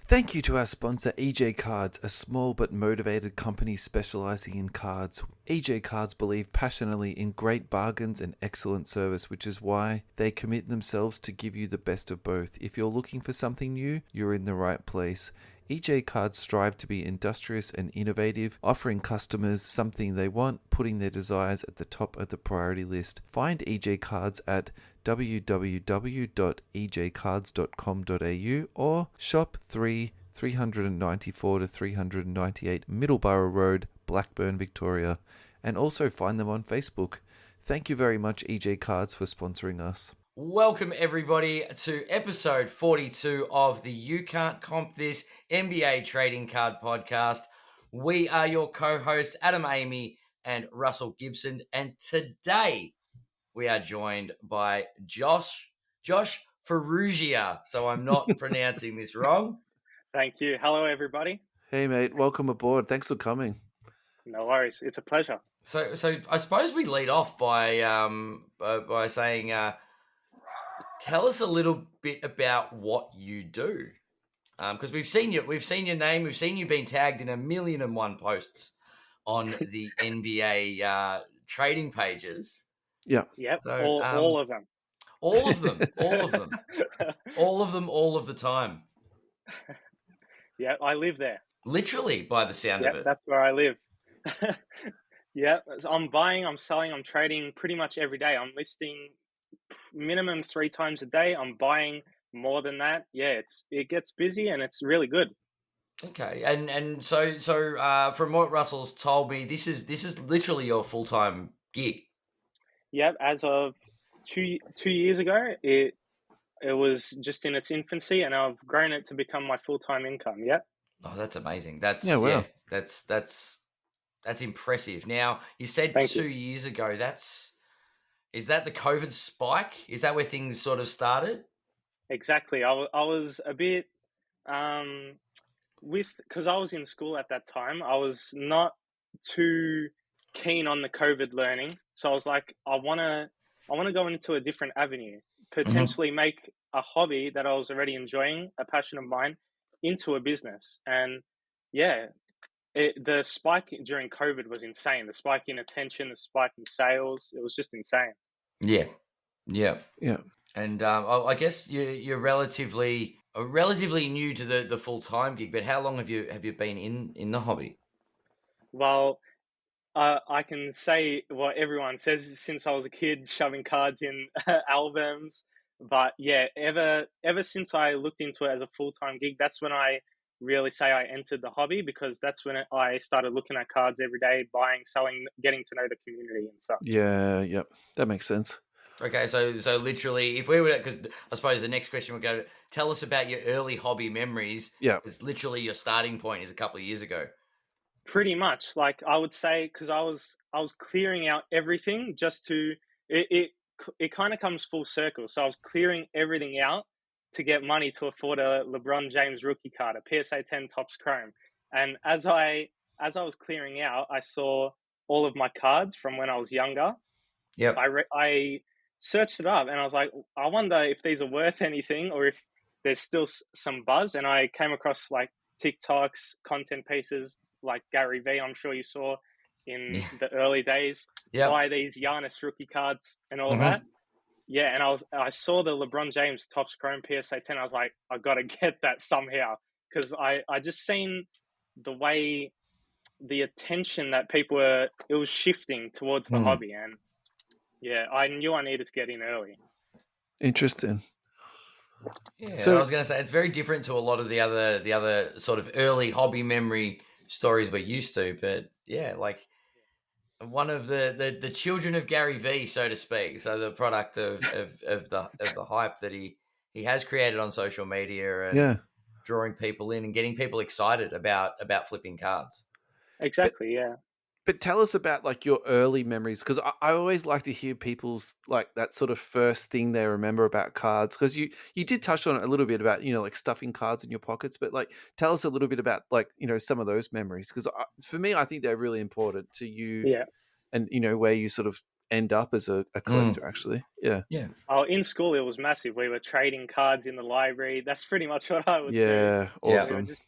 Thank you to our sponsor, EJ Cards, a small but motivated company specializing in cards. EJ Cards believe passionately in great bargains and excellent service, which is why they commit themselves to give you the best of both. If you're looking for something new, you're in the right place. EJ Cards strive to be industrious and innovative, offering customers something they want, putting their desires at the top of the priority list. Find EJ Cards at www.ejcards.com.au or shop 394 to 398 Middleborough Road, Blackburn, Victoria, and also find them on Facebook. Thank you very much, EJ Cards, for sponsoring us. Welcome, everybody, to episode 42 of the You Can't Comp This NBA Trading Card Podcast. We are your co-hosts, Adam Amy and Russell Gibson, and today we are joined by Josh Farrugia, so I'm not pronouncing this wrong. Thank you. Hello, everybody. Hey, mate. Welcome aboard. Thanks for coming. No worries. It's a pleasure. So I suppose we lead off by saying, tell us a little bit about what you do, because we've seen your name, we've seen you being tagged in 1,000,001 posts on the NBA trading pages. Yeah. Yep. So, all of them. All of them. All of the time. Yeah, I live there. Literally, by the sound of it. That's where I live. Yeah, I'm buying, I'm selling, I'm trading pretty much every day. I'm listing minimum 3 times a day. I'm buying more than that. Yeah, it gets busy and it's really good. Okay, and so from what Russell's told me, this is literally your full-time gig. Yep, as of two years ago, it was just in its infancy, and I've grown it to become my full-time income. Yep. Oh, that's amazing. That's that's impressive. Now, you said Thank 2 you. years ago. Is that the COVID spike? Is that where things sort of started? Exactly. I was a bit because I was in school at that time. I was not too keen on the COVID learning, so I was like, I want to go into a different avenue, potentially make a hobby that I was already enjoying, a passion of mine, into a business. And yeah, the spike during COVID was insane. The spike in attention, the spike in sales, it was just insane. Yeah. And I guess you're relatively new to the full-time gig, but how long have you been in the hobby? Well, I can say what everyone says since I was a kid, shoving cards in albums. But yeah, ever since I looked into it as a full-time gig, that's when I really say I entered the hobby, because that's when I started looking at cards every day, buying, selling, getting to know the community and stuff. Yeah, yep. That makes sense. Okay, so literally, if we were, because I suppose the next question would go, tell us about your early hobby memories. Yeah. It's literally your starting point is a couple of years ago. Pretty much, like I would say, because I was clearing out everything just to it kind of comes full circle. So I was clearing everything out to get money to afford a LeBron James rookie card, a PSA 10 Topps Chrome. And as I was clearing out, I saw all of my cards from when I was younger. Yep. I searched it up and I was like, I wonder if these are worth anything or if there's still some buzz. And I came across like TikToks, content pieces like Gary V, I'm sure you saw in the early days, buy these Giannis rookie cards and all of that. Yeah, and I saw the LeBron James Topps Chrome PSA 10. I was like, I got to get that somehow, because I just seen the way the attention that people were, it was shifting towards the hobby. And yeah, I knew I needed to get in early. Interesting. Yeah, so I was going to say, it's very different to a lot of the other sort of early hobby memory stories we're used to. But yeah, like one of the children of Gary V, so to speak. So the product of the hype that he has created on social media and drawing people in and getting people excited about flipping cards. Exactly. Yeah. But tell us about like your early memories, because I always like to hear people's like that sort of first thing they remember about cards, because you did touch on it a little bit about, you know, like stuffing cards in your pockets, but like tell us a little bit about like, you know, some of those memories, because for me, I think they're really important to you. Yeah. And, you know, where you sort of end up as a collector, actually. Yeah. Oh, in school it was massive. We were trading cards in the library. That's pretty much what I would do. Yeah, We were awesome. just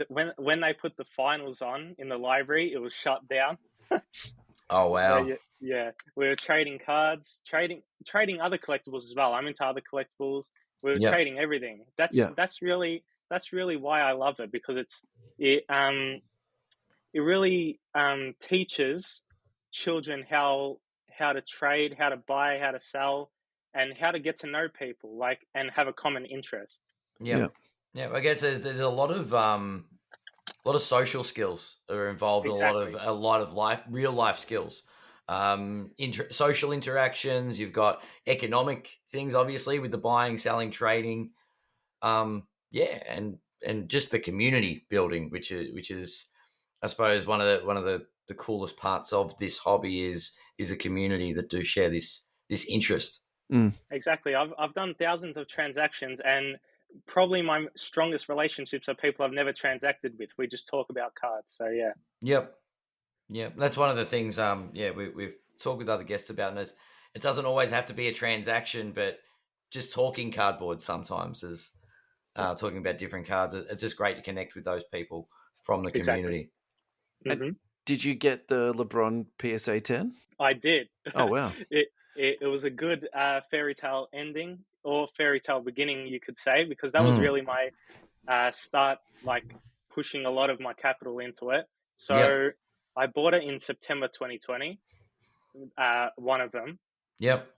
when they put the finals on in the library, it was shut down. Oh wow. Yeah, we were trading cards, trading other collectibles as well. I'm into other collectibles. We were trading everything. That's really why I love it, because it really teaches children how to trade, how to buy, how to sell, and how to get to know people, like, and have a common interest. Yeah. I guess there's a lot of social skills that are involved. Exactly. A lot of real life skills, social interactions. You've got economic things, obviously, with the buying, selling, trading. And just the community building, which is, I suppose, one of the coolest parts of this hobby is the community that do share this interest. Exactly. I've done thousands of transactions, and probably my strongest relationships are people I've never transacted with. We just talk about cards. So yeah. Yep. That's one of the things. We've talked with other guests about, and it doesn't always have to be a transaction, but just talking cardboard sometimes is talking about different cards. It's just great to connect with those people from the community. Exactly. Mm-hmm. Did you get the LeBron PSA 10? I did. Oh wow! It was a good fairy tale ending, or fairy tale beginning, you could say, because that was really my start, like pushing a lot of my capital into it. So I bought it in September 2020. One of them. Yep.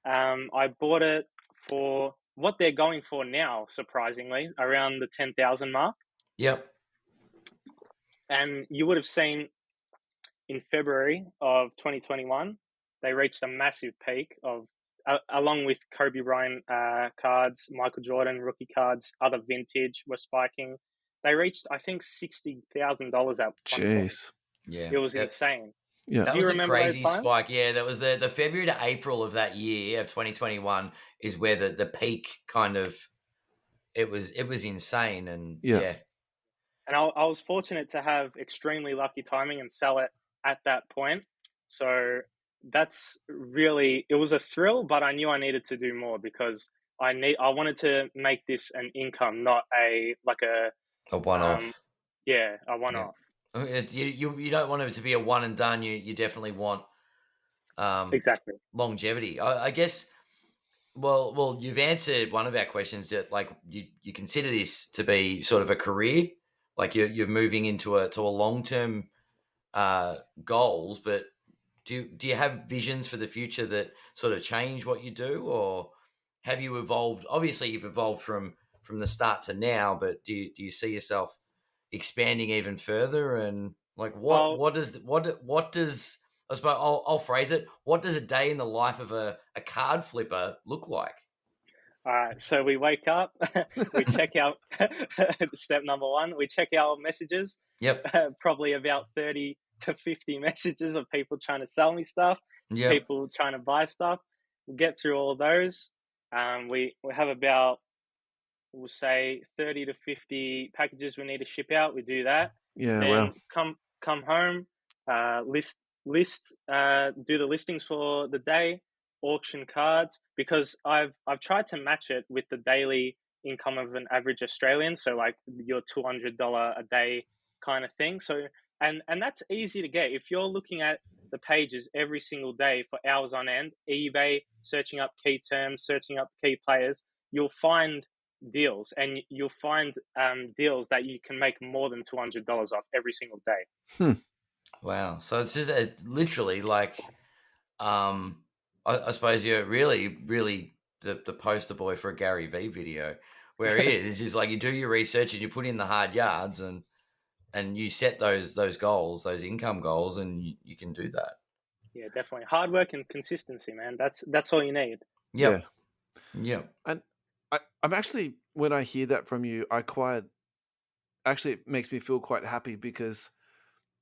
I bought it for what they're going for now, surprisingly, around the 10,000 mark. Yep. And you would have seen in February of 2021, they reached a massive peak of, along with Kobe Bryant cards, Michael Jordan rookie cards, other vintage were spiking. They reached, I think, $60,000 at one point. Jeez. Yeah. It was insane. Yeah. That was the crazy spike. Yeah, that was the February to April of that year of 2021 is where the peak kind of, it was insane. And yeah. And I was fortunate to have extremely lucky timing and sell it at that point. So that's really, it was a thrill, but I knew I needed to do more, because I wanted to make this an income, not a one-off. A one-off. You don't want it to be a one and done. You definitely want exactly longevity. I guess. Well, you've answered one of our questions that, like, you consider this to be sort of a career, like you're moving into a long-term goals, but do you have visions for the future that sort of change what you do, or have you evolved? Obviously, you've evolved from the start to now, but do you see yourself expanding even further? And like, what does I suppose I'll phrase it, what does a day in the life of a card flipper look like? All right, so we wake up, we check out step number one, we check our messages. Yep. Probably about 30 to 50 messages of people trying to sell me stuff, people trying to buy stuff. We'll get through all those. We have about, we'll say, 30 to 50 packages we need to ship out. We do that. Yeah, then come home, list, do the listings for the day, auction cards, because I've tried to match it with the daily income of an average Australian, so like your $200 a day kind of thing. So and that's easy to get if you're looking at the pages every single day for hours on end, eBay, searching up key terms, searching up key players, you'll find deals, and you'll find deals that you can make more than $200 off every single day. Wow. So it's just literally like, I suppose you're really, really the poster boy for a Gary V video, where it is just like you do your research and you put in the hard yards and you set those goals, those income goals, and you can do that. Yeah, definitely. Hard work and consistency, man. That's all you need. Yep. Yeah. And I'm actually, when I hear that from you, it makes me feel quite happy, because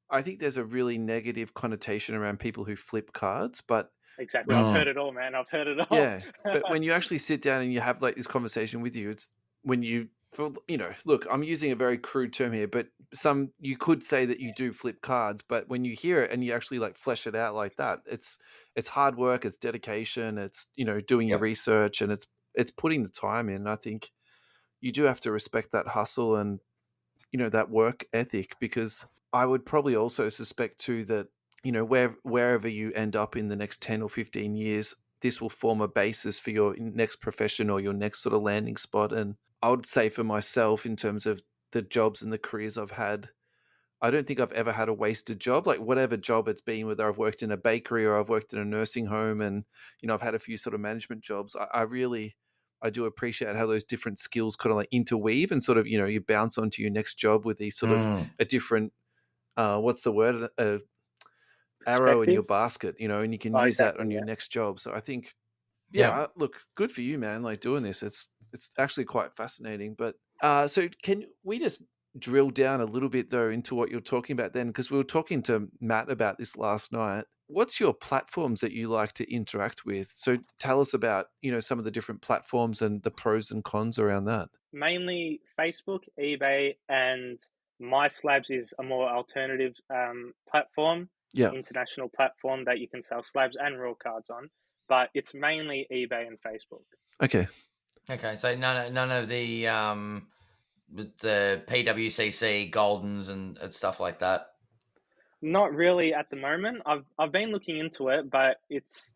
I think there's a really negative connotation around people who flip cards, but exactly. I've heard it all, man. I've heard it all. Yeah. But when you actually sit down and you have like this conversation with you, it's when you for, look, I'm using a very crude term here, but you could say that you do flip cards, but when you hear it and you actually like flesh it out like that, it's hard work, it's dedication, it's, doing your Yep. research, and it's putting the time in. I think you do have to respect that hustle and, that work ethic, because I would probably also suspect too that, wherever you end up in the next 10 or 15 years, this will form a basis for your next profession or your next sort of landing spot. And I would say for myself, in terms of the jobs and the careers I've had, I don't think I've ever had a wasted job. Like whatever job it's been, whether I've worked in a bakery or I've worked in a nursing home, and I've had a few sort of management jobs. I do appreciate how those different skills kind of like interweave and sort of you bounce onto your next job with these sort of a different what's the word, arrow in your basket, and you can use that on your next job. So I think, look, good for you, man. Like doing this, it's actually quite fascinating. But so can we just drill down a little bit though into what you're talking about then? Because we were talking to Matt about this last night. What's your platforms that you like to interact with? So tell us about, some of the different platforms and the pros and cons around that. Mainly Facebook, eBay, and MySlabs is a more alternative platform, international platform that you can sell slabs and raw cards on. But it's mainly eBay and Facebook. Okay. So none of the PWCC Goldens and stuff like that. Not really at the moment. I've been looking into it, but it's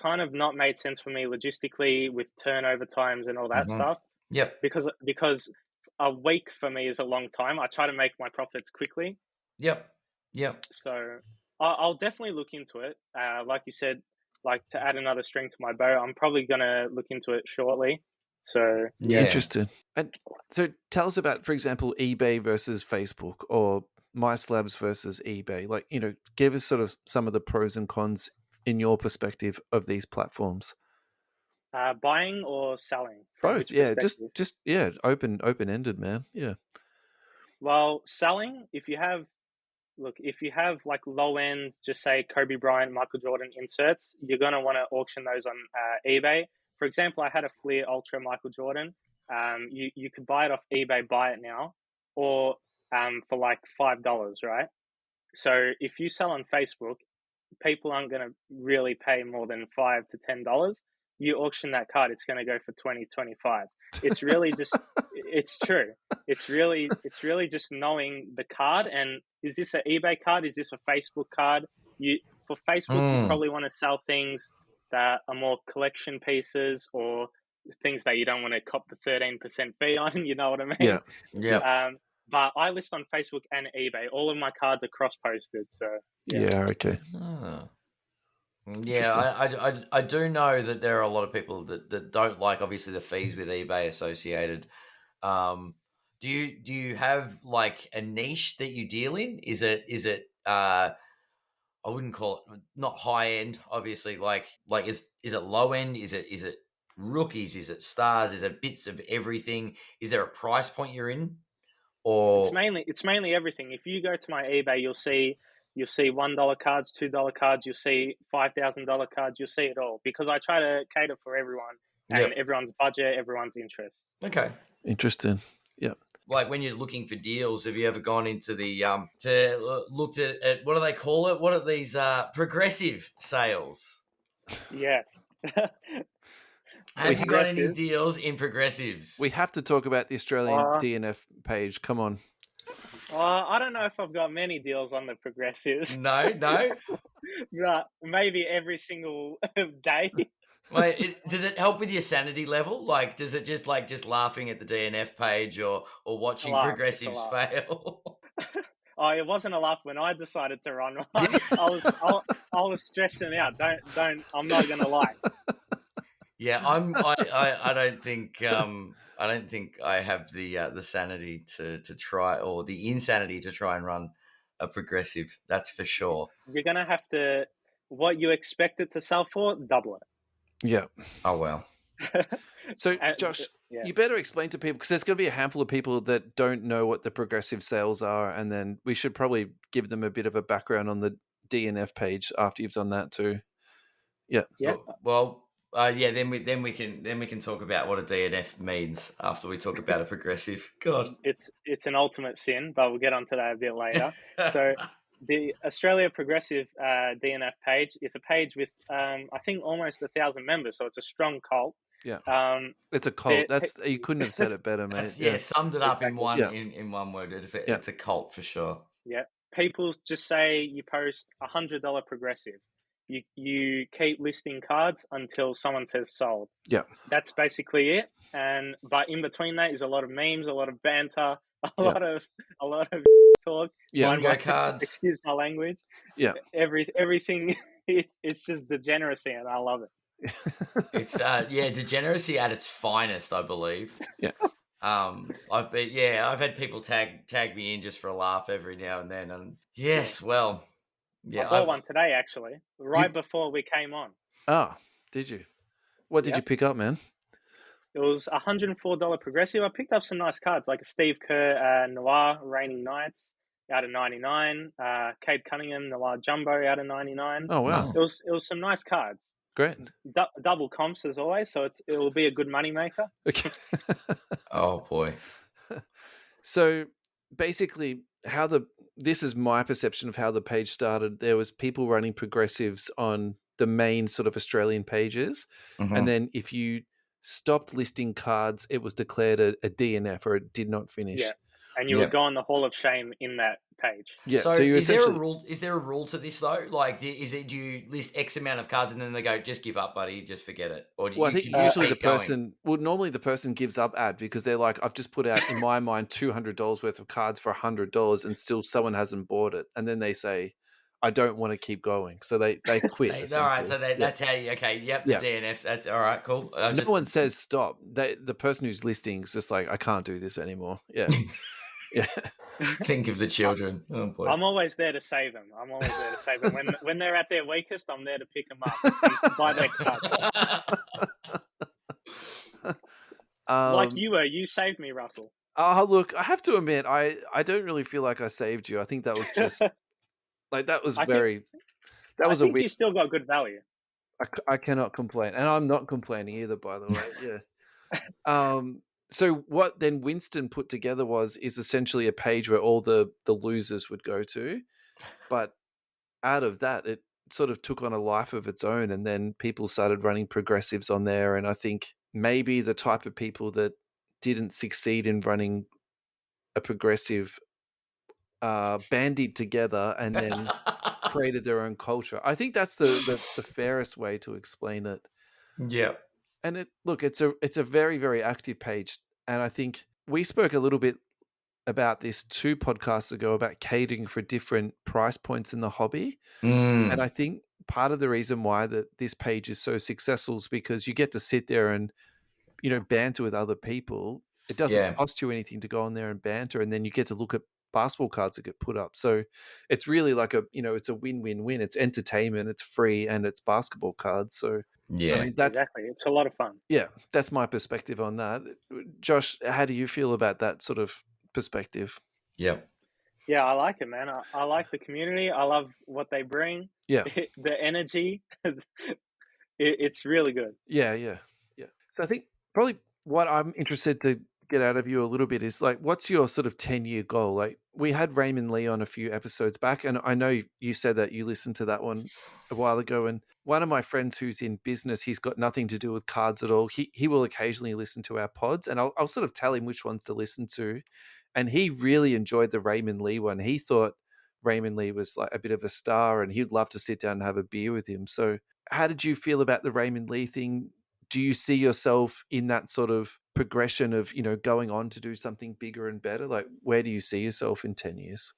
kind of not made sense for me logistically with turnover times and all that stuff. Yep. Because a week for me is a long time. I try to make my profits quickly. Yep. So I'll definitely look into it. Like you said, like to add another string to my bow, I'm probably going to look into it shortly. So yeah. Interesting. And so tell us about, for example, eBay versus Facebook or MySlabs versus eBay. Like, give us sort of some of the pros and cons in your perspective of these platforms. Buying or selling? Both, yeah. Just open-ended, man. Yeah. Well, selling, if you have like low end, just say Kobe Bryant, Michael Jordan inserts, you're going to want to auction those on eBay. For example, I had a Fleer Ultra Michael Jordan. You could buy it off eBay, buy it now, or for like $5, right? So if you sell on Facebook, people aren't going to really pay more than $5 to $10. You auction that card, it's going to go for 20, 25. It's really just, it's true. It's really just knowing the card. And is this an eBay card? Is this a Facebook card? For Facebook, you probably want to sell things that are more collection pieces or things that you don't want to cop the 13% fee on. You know what I mean? Yeah. But I list on Facebook and eBay. All of my cards are cross-posted. So yeah, okay. Yeah, I do know that there are a lot of people that don't like obviously the fees with eBay associated. Do you have like a niche that you deal in? Is it I wouldn't call it not high end, obviously. Like is it low end? Is it rookies? Is it stars? Is it bits of everything? Is there a price point you're in? Or it's mainly everything. If you go to my eBay, you'll see $1 cards, $2 cards, you'll see $5,000 cards, you'll see it all, because I try to cater for everyone and everyone's budget, everyone's interest. Okay. Interesting. Yeah. Like when you're looking for deals, have you ever gone into the looked at what do they call it? What are these progressive sales? Yes. Have you got any deals in progressives? We have to talk about the Australian DNF page. Come on. I don't know if I've got many deals on the progressives. No. But maybe every single day. Wait, does it help with your sanity level? Like, does it just laughing at the DNF page or watching progressives fail? Oh, it wasn't a laugh when I decided to run. I was stressing out. I'm not gonna lie. Yeah, I don't think I have the sanity to try, or the insanity to try and run a progressive. That's for sure. You're gonna have to, what you expect it to sell for, double it. Yeah. Oh well. So Josh, you better explain to people, because there's going to be a handful of people that don't know what the progressive sales are, and then we should probably give them a bit of a background on the DNF page after you've done that too. Yeah. Yeah. Well, Yeah, then we can talk about what a DNF means after we talk about a progressive. God, it's an ultimate sin, but we'll get onto that a bit later. So the Australia Progressive DNF page is a page with I think almost 1,000 members, so it's a strong cult. Yeah, it's a cult. You couldn't have said it better, mate. Summed it up exactly. in one word. It's a cult for sure. Yeah, people just say you post $100 progressive. You keep listing cards until someone says sold. Yeah, that's basically it. But in between that is a lot of memes, a lot of banter, a lot of talk. Bingo cards. Excuse my language. Yeah, everything. It's just degeneracy, and I love it. It's degeneracy at its finest, I believe. Yeah. I've had people tag me in just for a laugh every now and then, and yes, well, yeah, I bought one today actually, before we came on. Oh, did you? What did you pick up, man? It was $104 progressive. I picked up some nice cards like a Steve Kerr Noir Raining Nights out of 99, Cade Cunningham Noir Jumbo out of 99. Oh wow! It was some nice cards. Great. Double comps as always, so it will be a good money maker. Okay. Oh boy. So basically, this is my perception of how the page started. There was people running progressives on the main sort of Australian pages, and then if you stopped listing cards, it was declared a DNF, or it did not finish. Yeah, and you would go on the Hall of Shame in that page. Yeah. So is there a rule? Is there a rule to this though? Like, do you list X amount of cards and then they go, just give up, buddy, just forget it? Or I think usually the person, normally the person gives up because they're like, I've just put out in my mind $200 worth of cards for $100, and still someone hasn't bought it, and then they say, I don't want to keep going, so they quit. All right, so that's how you. Okay, yep, the DNF. That's all right, cool. No one says stop. The person who's listing is just like, I can't do this anymore. Yeah. Yeah. Think of the children. Oh boy. I'm always there to save them. When they're at their weakest, I'm there to pick them up and buy their cards. Like you were, you saved me, Russell. Look, I have to admit, I don't really feel like I saved you. I think that was just like that was very. That was you still got good value. I cannot complain, and I'm not complaining either. By the way, yeah. So what then Winston put together is essentially a page where all the losers would go to, but out of that, it sort of took on a life of its own, and then people started running progressives on there, and I think maybe the type of people that didn't succeed in running a progressive bandied together and then created their own culture. I think that's the fairest way to explain it. Yeah. And it's a very, very active page. And I think we spoke a little bit about this 2 podcasts ago about catering for different price points in the hobby. And I think part of the reason why this page is so successful is because you get to sit there and, banter with other people. It doesn't cost you anything to go on there and banter. And then you get to look at basketball cards that get put up. So it's really like it's a win-win-win. It's entertainment, it's free, and it's basketball cards. So yeah, I mean, exactly. It's a lot of fun. Yeah, that's my perspective on that. Josh, how do you feel about that sort of perspective? Yep. Yeah, I like it, man. I like the community. I love what they bring. Yeah. The energy. It's really good. Yeah. So I think probably what I'm interested to get out of you a little bit is like, what's your sort of 10-year goal? Like, we had Raymond Lee on a few episodes back, and I know you said that you listened to that one a while ago, and one of my friends who's in business, he's got nothing to do with cards at all. He will occasionally listen to our pods, and I'll sort of tell him which ones to listen to, and he really enjoyed the Raymond Lee one. He thought Raymond Lee was like a bit of a star, and he'd love to sit down and have a beer with him. So how did you feel about the Raymond Lee thing? Do you see yourself in that sort of progression of, going on to do something bigger and better? Like, where do you see yourself in 10 years?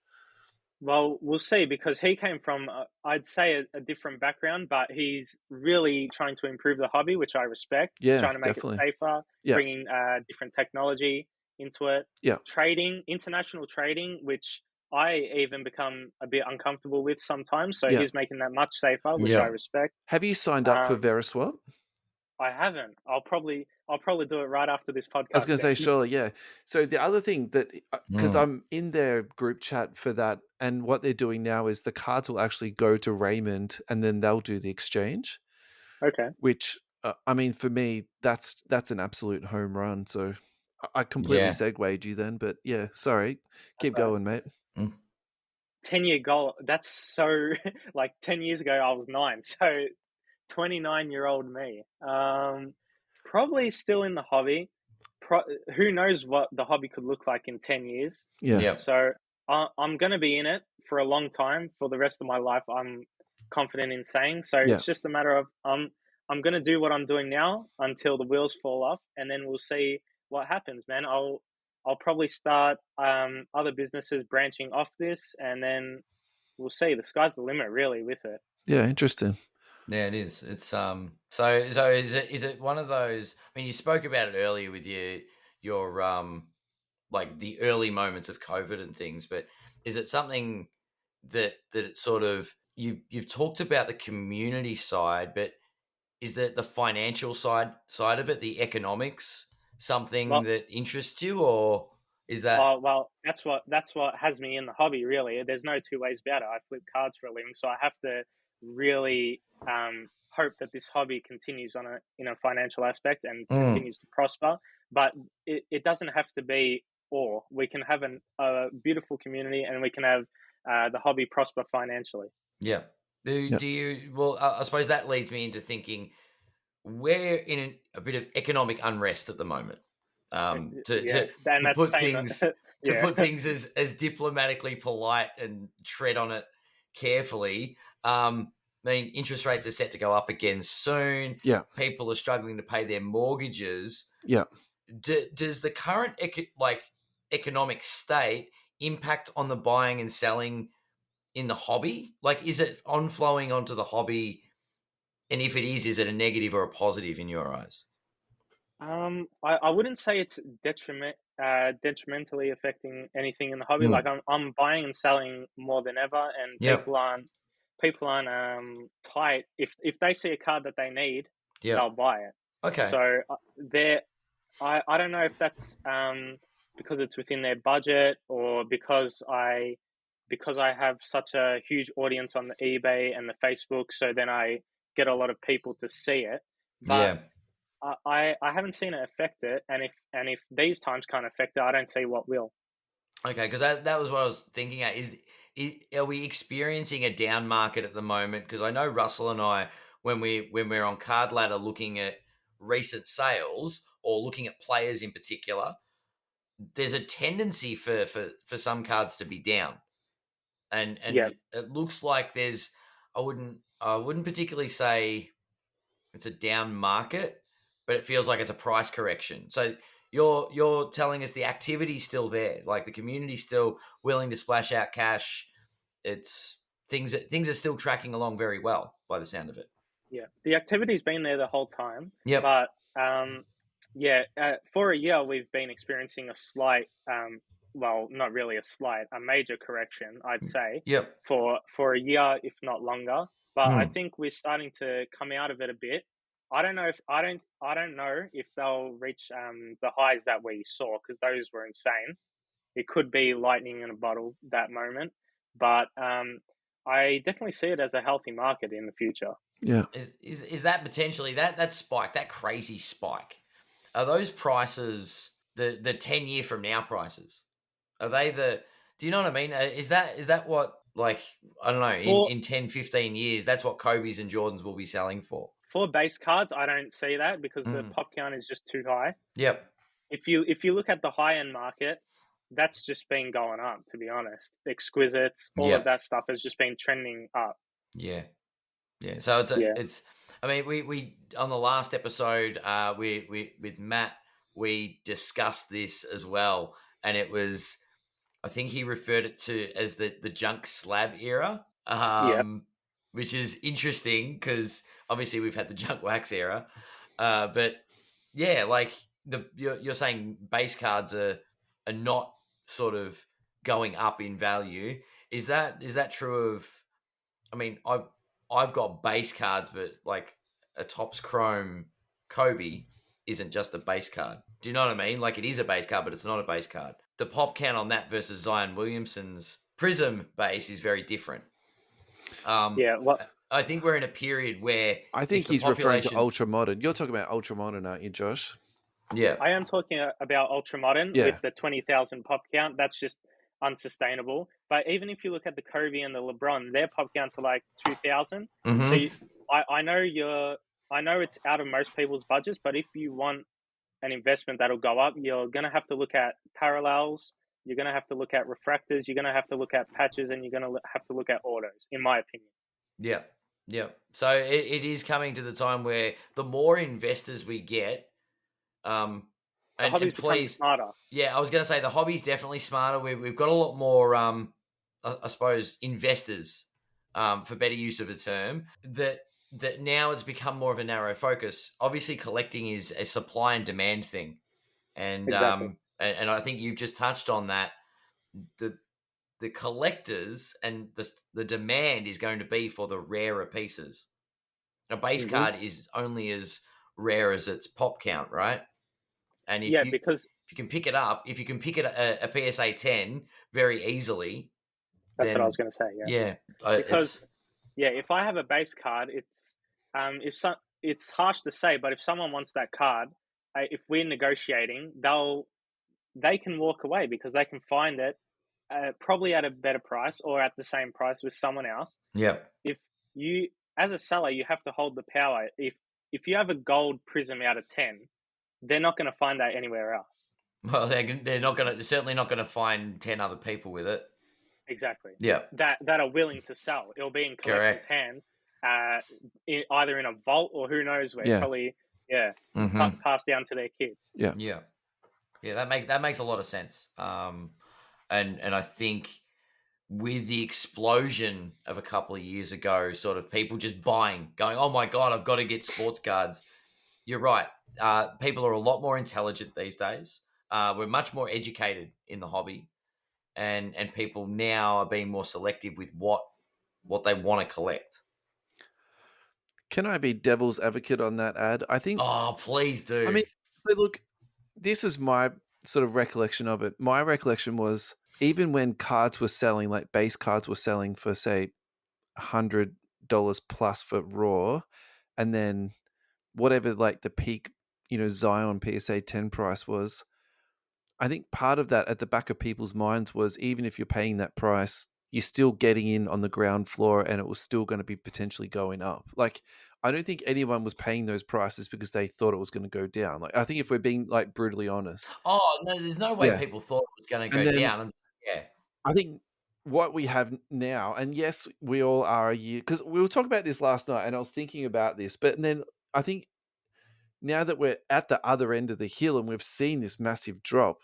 Well, we'll see, because he came from, I'd say, a different background, but he's really trying to improve the hobby, which I respect. Yeah, trying to make it safer, bringing different technology into it. Yeah. Trading, international trading, which I even become a bit uncomfortable with sometimes. So he's making that much safer, which I respect. Have you signed up for Veriswap? I haven't. I'll probably do it right after this podcast. I was going to say, surely, yeah. So the other thing that, because I'm in their group chat for that, and what they're doing now is the cards will actually go to Raymond, and then they'll do the exchange. Okay. Which I mean, for me, that's an absolute home run. So I completely Yeah. segued you then, but yeah, sorry. Keep Right. going, mate. 10-year goal. That's so like 10 years ago I was 9. So 29-year-old me. Probably still in the hobby. Who knows what the hobby could look like in 10 years. Yeah. Yeah. So I'm going to be in it for a long time, for the rest of my life, I'm confident in saying. So Yeah. it's just a matter of I'm going to do what I'm doing now until the wheels fall off, and then we'll see what happens, man. I'll probably start other businesses branching off this, and then we'll see. The sky's the limit, really, with it. Yeah, interesting. Yeah, it is. It's so is it one of those, I mean, you spoke about it earlier with your like the early moments of COVID and things, but is it something that it sort of, you've talked about the community side, but is that the financial side of it, the economics, something Well, that interests you, or is that well, that's what has me in the hobby. Really, there's no two ways about it. I flip cards for a living, so I have to really hope that this hobby continues in a financial aspect and Mm, continues to prosper. But it doesn't have to be all. We can have a beautiful community, and we can have the hobby prosper financially. yeah. Do, Yeah. do you, well, I suppose that leads me into thinking we're in a bit of economic unrest at the moment. To Yeah, and that's put saying things that. Yeah, as diplomatically polite and tread on it carefully. I mean, interest rates are set to go up again soon. Yeah. People are struggling to pay their mortgages. Yeah. Does the current economic state impact on the buying and selling in the hobby? Like, is it on flowing onto the hobby? And if it is it a negative or a positive in your eyes? I wouldn't say it's detrimentally affecting anything in the hobby. Mm. Like I'm buying and selling more than ever, and Yep. people aren't tight. If they see a card that they need, Yep. they'll buy it. Okay. So I don't know if that's because it's within their budget, or because I have such a huge audience on the eBay and the Facebook, so then I get a lot of people to see it. But Yeah. I haven't seen it affect it, and if these times can't affect it, I don't see what will. Okay, because that was what I was thinking at. Are we experiencing a down market at the moment? Because I know Russell and I, when we're on Card Ladder looking at recent sales or looking at players in particular, there's a tendency for some cards to be down, and Yeah, it looks like there's, I wouldn't particularly say it's a down market, but it feels like it's a price correction. So you're telling us the activity's still there, like the community's still willing to splash out cash. It's things are still tracking along very well by the sound of it. yeah. The activity's been there the whole time, Yep. but yeah, for a year we've been experiencing a slight, well, not really a slight, a major correction, I'd say, Yep. for a year, if not longer. But I Hmm. think we're starting to come out of it a bit. I don't know if they'll reach the highs that we saw, because those were insane. It could be lightning in a bottle that moment, but I definitely see it as a healthy market in the future. Yeah. Is that potentially that spike, that crazy spike? Are those prices the 10 year from now prices? Are they the? Do you know what I mean? Is that what, like, I don't know, For in 10, 15 years, that's what Kobe's and Jordans will be selling for? for base cards, I don't see that, because the Mm. pop count is just too high. Yep. If you look at the high end market, that's just been going up. To be honest, exquisites, all of Yep. that stuff has just been trending up. Yeah. Yeah. So Yeah, it's. I mean, we on the last episode, we with Matt, we discussed this as well, and it was, I think he referred it to as the junk slab era, yeah, which is interesting because obviously we've had the junk wax era, but yeah, like you're saying base cards are not sort of going up in value. Is that true of? I mean, I've got base cards, but like a Topps Chrome Kobe isn't just a base card. Do you know what I mean? Like, it is a base card, but it's not a base card. The pop count on that versus Zion Williamson's Prism base is very different. yeah. Well, I think we're in a period where I think he's referring to ultra modern. You're talking about ultra modern, aren't you, Josh? Yeah, I am talking about ultra modern with the 20,000 pop count. That's just unsustainable. But even if you look at the Kobe and the LeBron, their pop counts are like 2,000. Mm-hmm. So I know it's out of most people's budgets, but if you want an investment that'll go up, you're going to have to look at parallels. You're going to have to look at refractors. You're going to have to look at patches, and you're going to have to look at autos, in my opinion. Yeah. Yeah. So it is coming to the time where the more investors we get, the hobby's becoming smarter. Yeah, I was going to say the hobby's definitely smarter. We've got a lot more, I suppose, investors, for better use of a term, that now it's become more of a narrow focus. Obviously, collecting is a supply and demand thing, and Exactly. and I think you've just touched on that. The collectors and the demand is going to be for the rarer pieces. A base card is only as rare as its pop count, right? And if you can pick it up, if you can pick it a PSA 10 very easily, that's what I was going to say. Yeah, because if I have a base card, it's it's harsh to say, but if someone wants that card, if we're negotiating, they can walk away because they can find it probably at a better price or at the same price with someone else. Yeah. If you, as a seller, you have to hold the power. If you have a gold prism out of 10, they're not going to find that anywhere else. Well, they're certainly not going to find 10 other people with it. Exactly. Yeah. That are willing to sell. It'll be in collectors' hands, either in a vault or who knows where. Probably, passed down to their kids. Yeah. Yeah. Yeah. That makes a lot of sense. And I think with the explosion of a couple of years ago, sort of people just going, oh my God, I've got to get sports cards. You're right. People are a lot more intelligent these days. We're much more educated in the hobby, and people now are being more selective with what they want to collect. Can I be devil's advocate on that ad? I think. Oh, please do. I mean, look, this is my sort of recollection of it. My recollection was even when cards were selling, like base cards were selling for say $100 plus for raw, and then whatever like the peak, Zion PSA 10 price was, I think part of that at the back of people's minds was even if you're paying that price, you're still getting in on the ground floor and it was still going to be potentially going up. Like, I don't think anyone was paying those prices because they thought it was going to go down. Like, I think if we're being like brutally honest. Oh, no, there's no way people thought it was going to go down. I think what we have now, and yes, we all are a year, because we were talking about this last night and I was thinking about this, but then I think now that we're at the other end of the hill and we've seen this massive drop,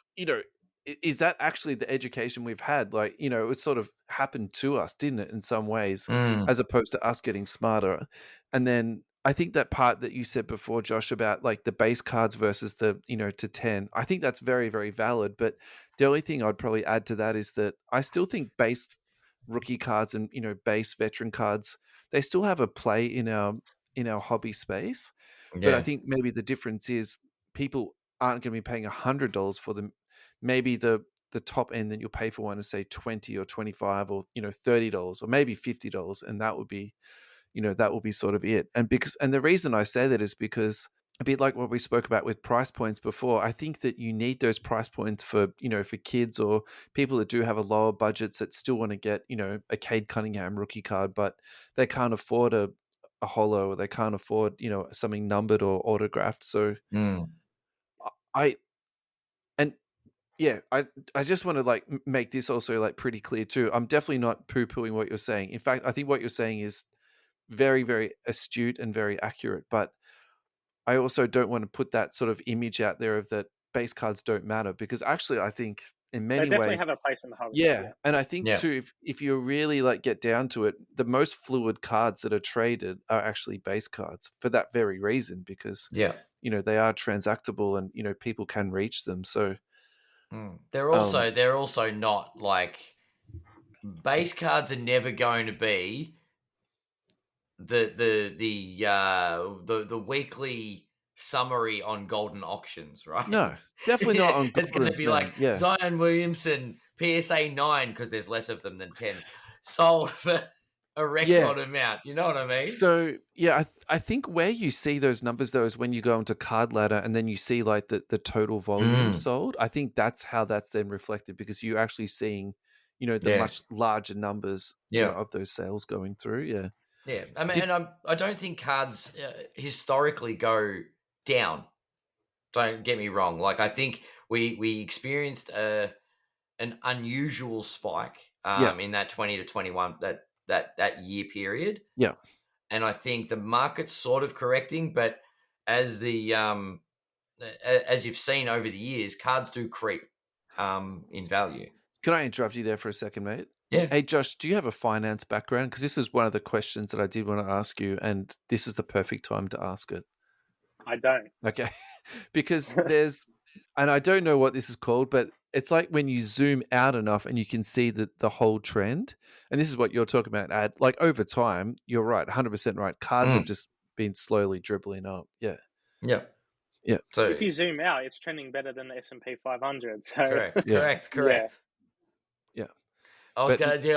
is that actually the education we've had? Like, it sort of happened to us, didn't it, in some ways, as opposed to us getting smarter. And then I think that part that you said before, Josh, about like the base cards versus the, to 10, I think that's very, very valid. But the only thing I'd probably add to that is that I still think base rookie cards and, base veteran cards, they still have a play in our hobby space. But I think maybe the difference is people aren't going to be paying $100 for them. Maybe the top end that you'll pay for one is say $20 or $25 or $30 or maybe $50, and that would be sort of it. And the reason I say that is because a bit like what we spoke about with price points before, I think that you need those price points for for kids or people that do have a lower budgets that still want to get a Cade Cunningham rookie card, but they can't afford a holo, or they can't afford something numbered or autographed. So I just want to like make this also like pretty clear too. I'm definitely not poo-pooing what you're saying. In fact, I think what you're saying is very, very astute and very accurate, but I also don't want to put that sort of image out there of that base cards don't matter, because actually I think in many ways they definitely have a place in the hobby. Yeah. And I think too, if you really like get down to it, the most fluid cards that are traded are actually base cards for that very reason, because they are transactable and people can reach them. So they're also not like base cards are never going to be the weekly summary on Golden Auctions, right? No, definitely not on Golden. It's going to be like Zion Williamson PSA 9 because there's less of them than 10s sold for a record amount. You know what I mean? So yeah, I think where you see those numbers though is when you go into Card Ladder and then you see like the total volume sold. I think that's how that's then reflected, because you're actually seeing, the much larger numbers, of those sales going through. Yeah. Yeah. I mean, I don't think cards historically go down. Don't get me wrong. Like, I think we experienced an unusual spike in that 20 to 21 that year period. Yeah. And I think the market's sort of correcting, but as you've seen over the years, cards do creep in value. Can I interrupt you there for a second, mate? Yeah. Hey, Josh, do you have a finance background? Because this is one of the questions that I did want to ask you, and this is the perfect time to ask it. I don't. Okay. Because and I don't know what this is called, but it's like when you zoom out enough and you can see the whole trend. And this is what you're talking about, Ad. Like over time, you're right, 100% right. Cards have just been slowly dribbling up. Yeah. Yeah. Yeah. So if you zoom out, it's trending better than the S&P 500. So correct. Yeah. I was going to do.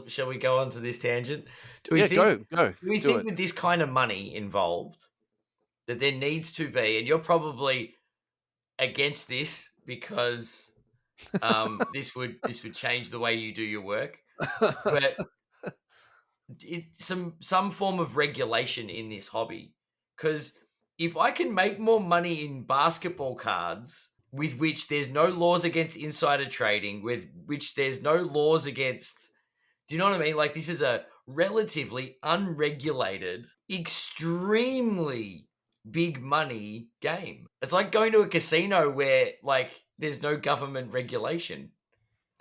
Shall we go on to this tangent? Do we think? Go. Do we think with this kind of money involved that there needs to be, and you're probably against this because this would change the way you do your work, but some form of regulation in this hobby, because if I can make more money in basketball cards with which there's no laws against insider trading, with which there's no laws against, do you know what I mean? Like, this is a relatively unregulated, extremely big money game. It's like going to a casino where like there's no government regulation,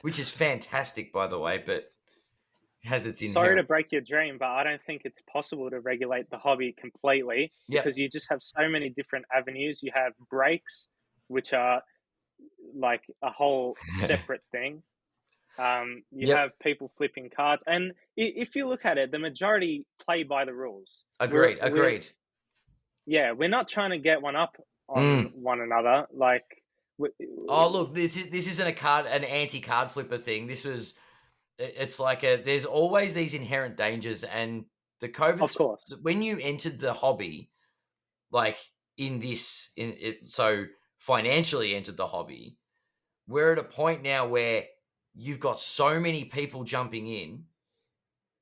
which is fantastic, by the way, but has its inherent... Sorry to break your dream, but I don't think it's possible to regulate the hobby completely because you just have so many different avenues. You have breaks, which are like a whole separate thing. You have people flipping cards, and if you look at it, the majority play by the rules. Agreed. We're not trying to get one up on one another. Like, look, this isn't an anti-card flipper thing. It's like there's always these inherent dangers, and the COVID, of course, when you entered the hobby, like so financially entered the hobby, we're at a point now where you've got so many people jumping in,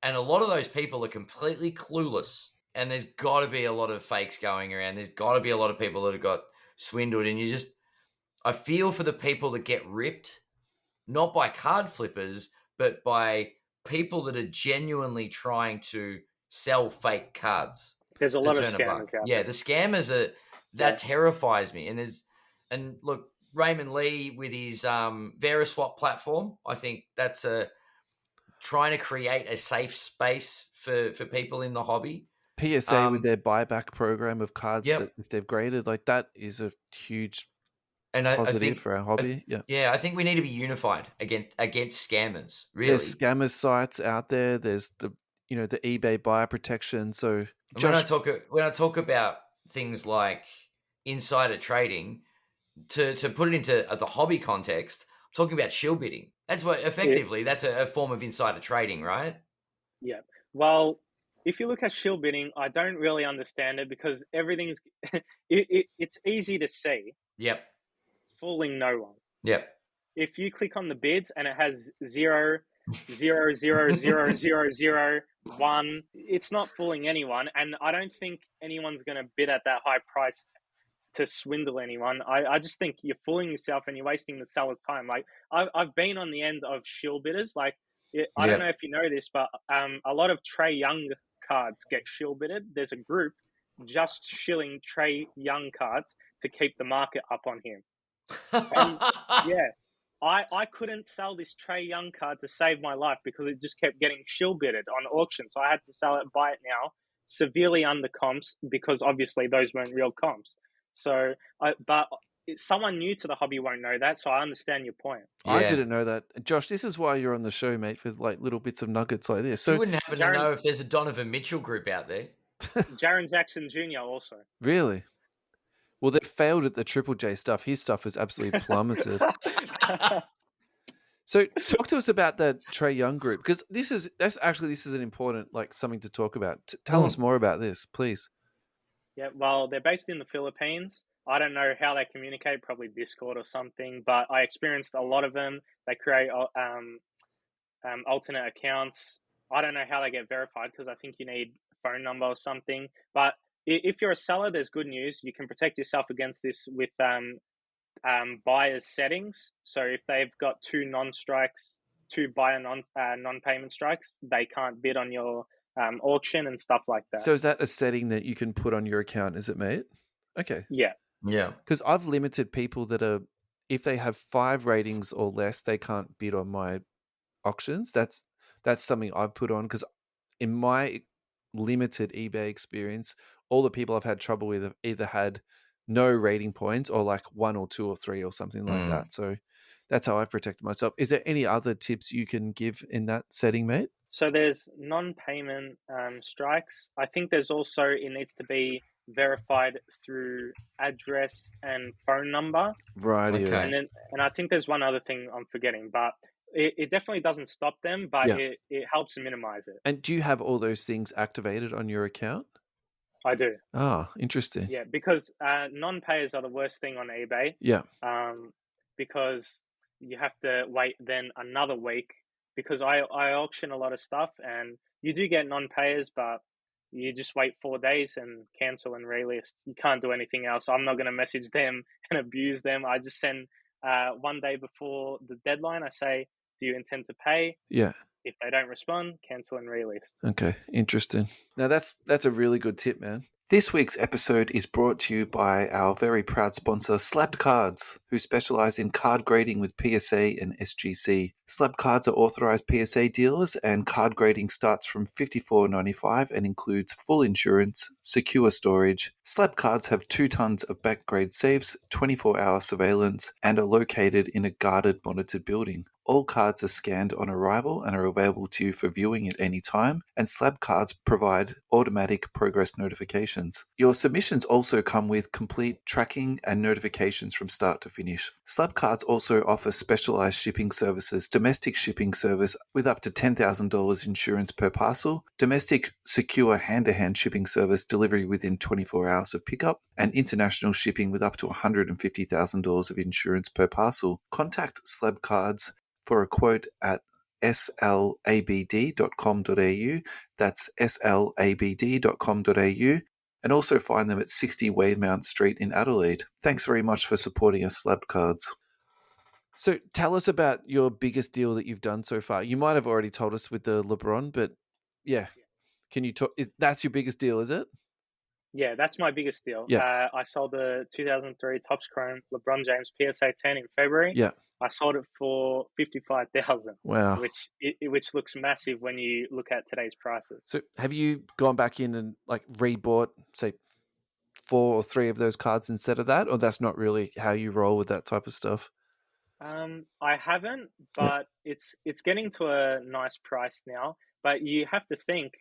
and a lot of those people are completely clueless, and there's got to be a lot of fakes going around. There's got to be a lot of people that have got swindled, and I feel for the people that get ripped, not by card flippers, but by people that are genuinely trying to sell fake cards. There's a lot of scammers out there. Yeah, the scammers that terrifies me. And look, Raymond Lee with his Veriswap platform, I think that's trying to create a safe space for people in the hobby. PSA with their buyback program of cards that if they've graded, like that is a huge positive I think, for our hobby. I think we need to be unified against scammers. Really, there's scammers sites out there. There's the eBay buyer protection. So when I talk about things like insider trading, to put it into the hobby context, I'm talking about shill bidding. That's what effectively that's a form of insider trading, right? Yeah. Well, if you look at shill bidding, I don't really understand it because everything's it's easy to see. Yep. Fooling no one. Yep. If you click on the bids and it has 0, 0, 0, 0, 0, 0, 1, it's not fooling anyone. And I don't think anyone's going to bid at that high price to swindle anyone. I just think you're fooling yourself and you're wasting the seller's time. Like I've been on the end of shill bidders. Like I don't know if you know this, but a lot of Trae Young cards get shill bidded. There's a group just shilling Trae Young cards to keep the market up on him. And I couldn't sell this Trae Young card to save my life because it just kept getting shill bidded on auction. So I had to sell it, buy it now, severely under comps because obviously those weren't real comps. So, but someone new to the hobby won't know that. So I understand your point. Yeah. I didn't know that. Josh, this is why you're on the show, mate, for like little bits of nuggets like this. So you wouldn't happen to know if there's a Donovan Mitchell group out there. Jaren Jackson Jr. also. Really? Well, they failed at the Triple J stuff. His stuff has absolutely plummeted. So talk to us about the Trey Young group, because this is an important, like, something to talk about. Tell us more about this, please. Yeah, well, they're based in the Philippines. I don't know how they communicate, probably Discord or something, but I experienced a lot of them. They create alternate accounts. I don't know how they get verified because I think you need a phone number or something. But if you're a seller, there's good news. You can protect yourself against this with buyers settings. So if they've got two non-strikes, two buyer non-payment strikes, they can't bid on your auction and stuff like that. So is that a setting that you can put on your account, is it, mate? Okay. Yeah. Because I've limited people that are, if they have 5 ratings or less, they can't bid on my auctions. That's something I've put on, because in my limited eBay experience, all the people I've had trouble with have either had no rating points or like 1 or 2 or 3 or something like that. So that's how I've protected myself. Is there any other tips you can give in that setting, mate? So there's non-payment strikes. I think there's also, it needs to be verified through address and phone number. Right. Okay. And I think there's one other thing I'm forgetting, but it definitely doesn't stop them, but it helps minimize it. And do you have all those things activated on your account? I do. Ah, interesting. Yeah, because non-payers are the worst thing on eBay. Yeah. Because you have to wait then another week, because I auction a lot of stuff and you do get non-payers, but you just wait 4 days and cancel and relist. You can't do anything else. I'm not going to message them and abuse them. I just send 1 day before the deadline. I say, do you intend to pay? Yeah. If they don't respond, cancel and relist. Okay, interesting. Now that's a really good tip, man. This week's episode is brought to you by our very proud sponsor, Slabbed Cards, who specialize in card grading with PSA and SGC. Slabbed Cards are authorized PSA dealers, and card grading starts from $54.95 and includes full insurance, secure storage. Slabbed Cards have 2 tons of back-grade safes, 24-hour surveillance, and are located in a guarded, monitored building. All cards are scanned on arrival and are available to you for viewing at any time, and Slab Cards provide automatic progress notifications. Your submissions also come with complete tracking and notifications from start to finish. Slab Cards also offer specialized shipping services, domestic shipping service with up to $10,000 insurance per parcel, domestic secure hand-to-hand shipping service delivery within 24 hours of pickup, and international shipping with up to $150,000 of insurance per parcel. Contact Slab Cards for a quote at slabd.com.au. That's slabd.com.au. And also find them at 60 Weymount Street in Adelaide. Thanks very much for supporting us, Slab Cards. So tell us about your biggest deal that you've done so far. You might have already told us with the LeBron, but yeah. Can you talk? That's your biggest deal, is it? Yeah, that's my biggest deal. Yeah. I sold the 2003 Topps Chrome LeBron James PSA 10 in February. Yeah. I sold it for $55,000. Wow. Which looks massive when you look at today's prices. So have you gone back in and like rebought, say, 4 or 3 of those cards instead of that, or that's not really how you roll with that type of stuff? I haven't, but it's getting to a nice price now. But you have to think,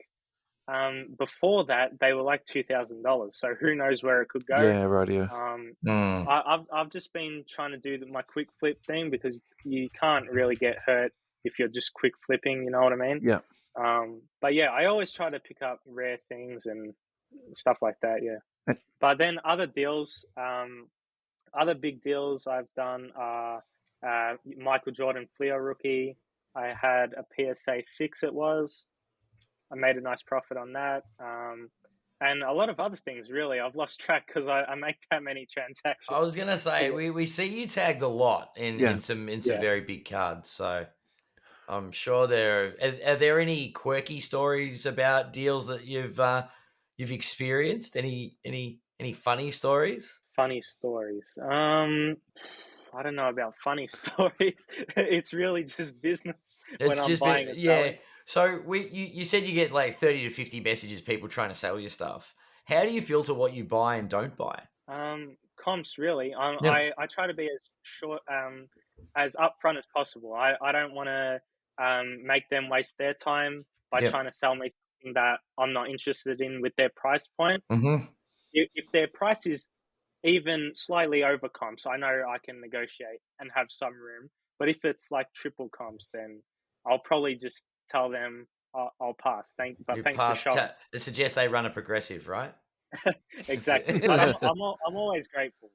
before that they were like $2,000. So who knows where it could go? Yeah, right. Yeah. I've just been trying to do my quick flip thing, because you can't really get hurt if you're just quick flipping. You know what I mean? Yeah. But yeah, I always try to pick up rare things and stuff like that. Yeah. But then other deals, other big deals I've done are Michael Jordan Fleer rookie. I had a PSA 6. It was. I made a nice profit on that. And a lot of other things, really. I've lost track because I make that many transactions. I was going to say, we see you tagged a lot in some very big cards. So I'm sure are there any quirky stories about deals that you've experienced? Any funny stories? Funny stories. I don't know about funny stories. It's really just business when I'm buying and selling. So you said you get like 30 to 50 messages, people trying to sell your stuff. How do you filter what you buy and don't buy? Comps, really. I try to be as short, as upfront as possible. I don't want to make them waste their time by trying to sell me something that I'm not interested in with their price point. Mm-hmm. If their price is even slightly over comps, I know I can negotiate and have some room. But if it's like triple comps, then I'll probably just tell them I'll pass. Thanks for showing. It suggests they run a progressive, right? Exactly. But I'm always grateful.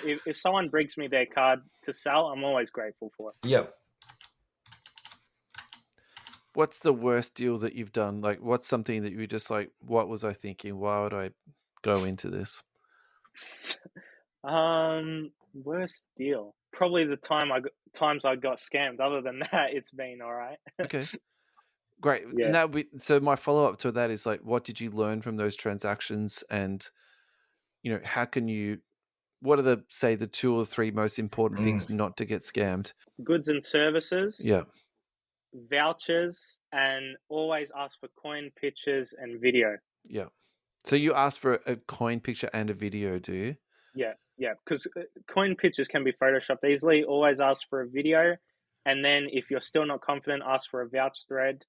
If someone brings me their card to sell, I'm always grateful for it. Yep. What's the worst deal that you've done? Like, what's something that you were just like, what was I thinking? Why would I go into this? Worst deal. Probably the times I got scammed. Other than that, it's been all right. Okay. Great. Yeah. And so my follow-up to that is like, what did you learn from those transactions? And, what are the 2 or 3 most important things not to get scammed? Goods and services. Yeah. Vouchers, and always ask for coin pictures and video. Yeah. So you ask for a coin picture and a video, do you? Yeah. Because coin pictures can be photoshopped easily. Always ask for a video. And then if you're still not confident, ask for a vouch thread,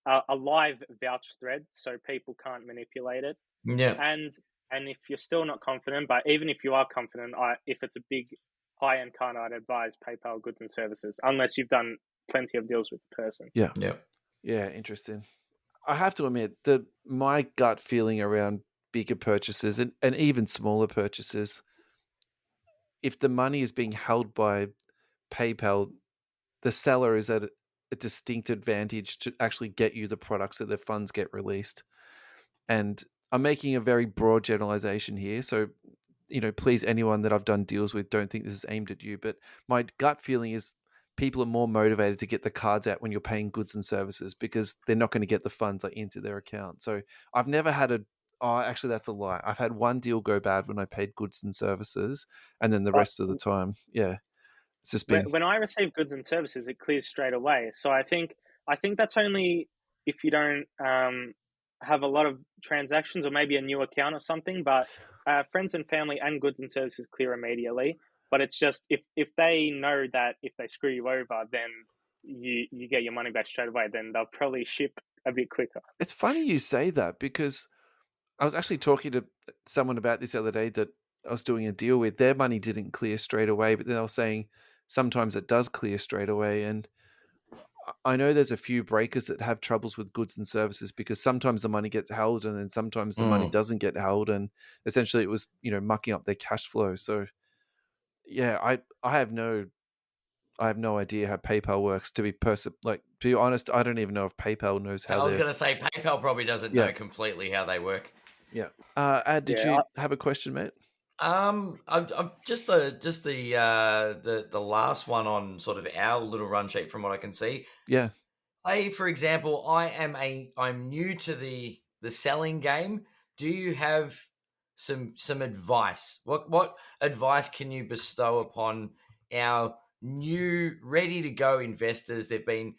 a live vouch thread, so people can't manipulate it. Yeah. And if you're still not confident, but even if you are confident, if it's a big high-end card, I'd advise PayPal goods and services, unless you've done plenty of deals with the person. Yeah. Yeah. Yeah, interesting. I have to admit that my gut feeling around bigger purchases and even smaller purchases, if the money is being held by PayPal, the seller is at a distinct advantage to actually get you the products so the funds get released. And I'm making a very broad generalization here. So, please, anyone that I've done deals with, don't think this is aimed at you. But my gut feeling is people are more motivated to get the cards out when you're paying goods and services because they're not going to get the funds into their account. So I've never had actually, that's a lie. I've had one deal go bad when I paid goods and services, and then the rest of the time, yeah, it's just been. When I receive goods and services, it clears straight away. So I think that's only if you don't have a lot of transactions or maybe a new account or something. But friends and family and goods and services clear immediately. But it's just if they know that if they screw you over, then you get your money back straight away, then they'll probably ship a bit quicker. It's funny you say that because I was actually talking to someone about this the other day that I was doing a deal with. Their money didn't clear straight away, but then they were saying sometimes it does clear straight away. And I know there's a few breakers that have troubles with goods and services because sometimes the money gets held and then sometimes the money doesn't get held. And essentially it was, mucking up their cash flow. So yeah, I have no idea how PayPal works. To be honest, I don't even know if PayPal knows how. I was going to say PayPal probably doesn't know completely how they work. Yeah. Ad, did you have a question, mate? I'm just the last one on sort of our little run sheet from what I can see. Yeah. Say for example, I'm new to the selling game. Do you have some advice? What advice can you bestow upon our new ready to go investors? They've been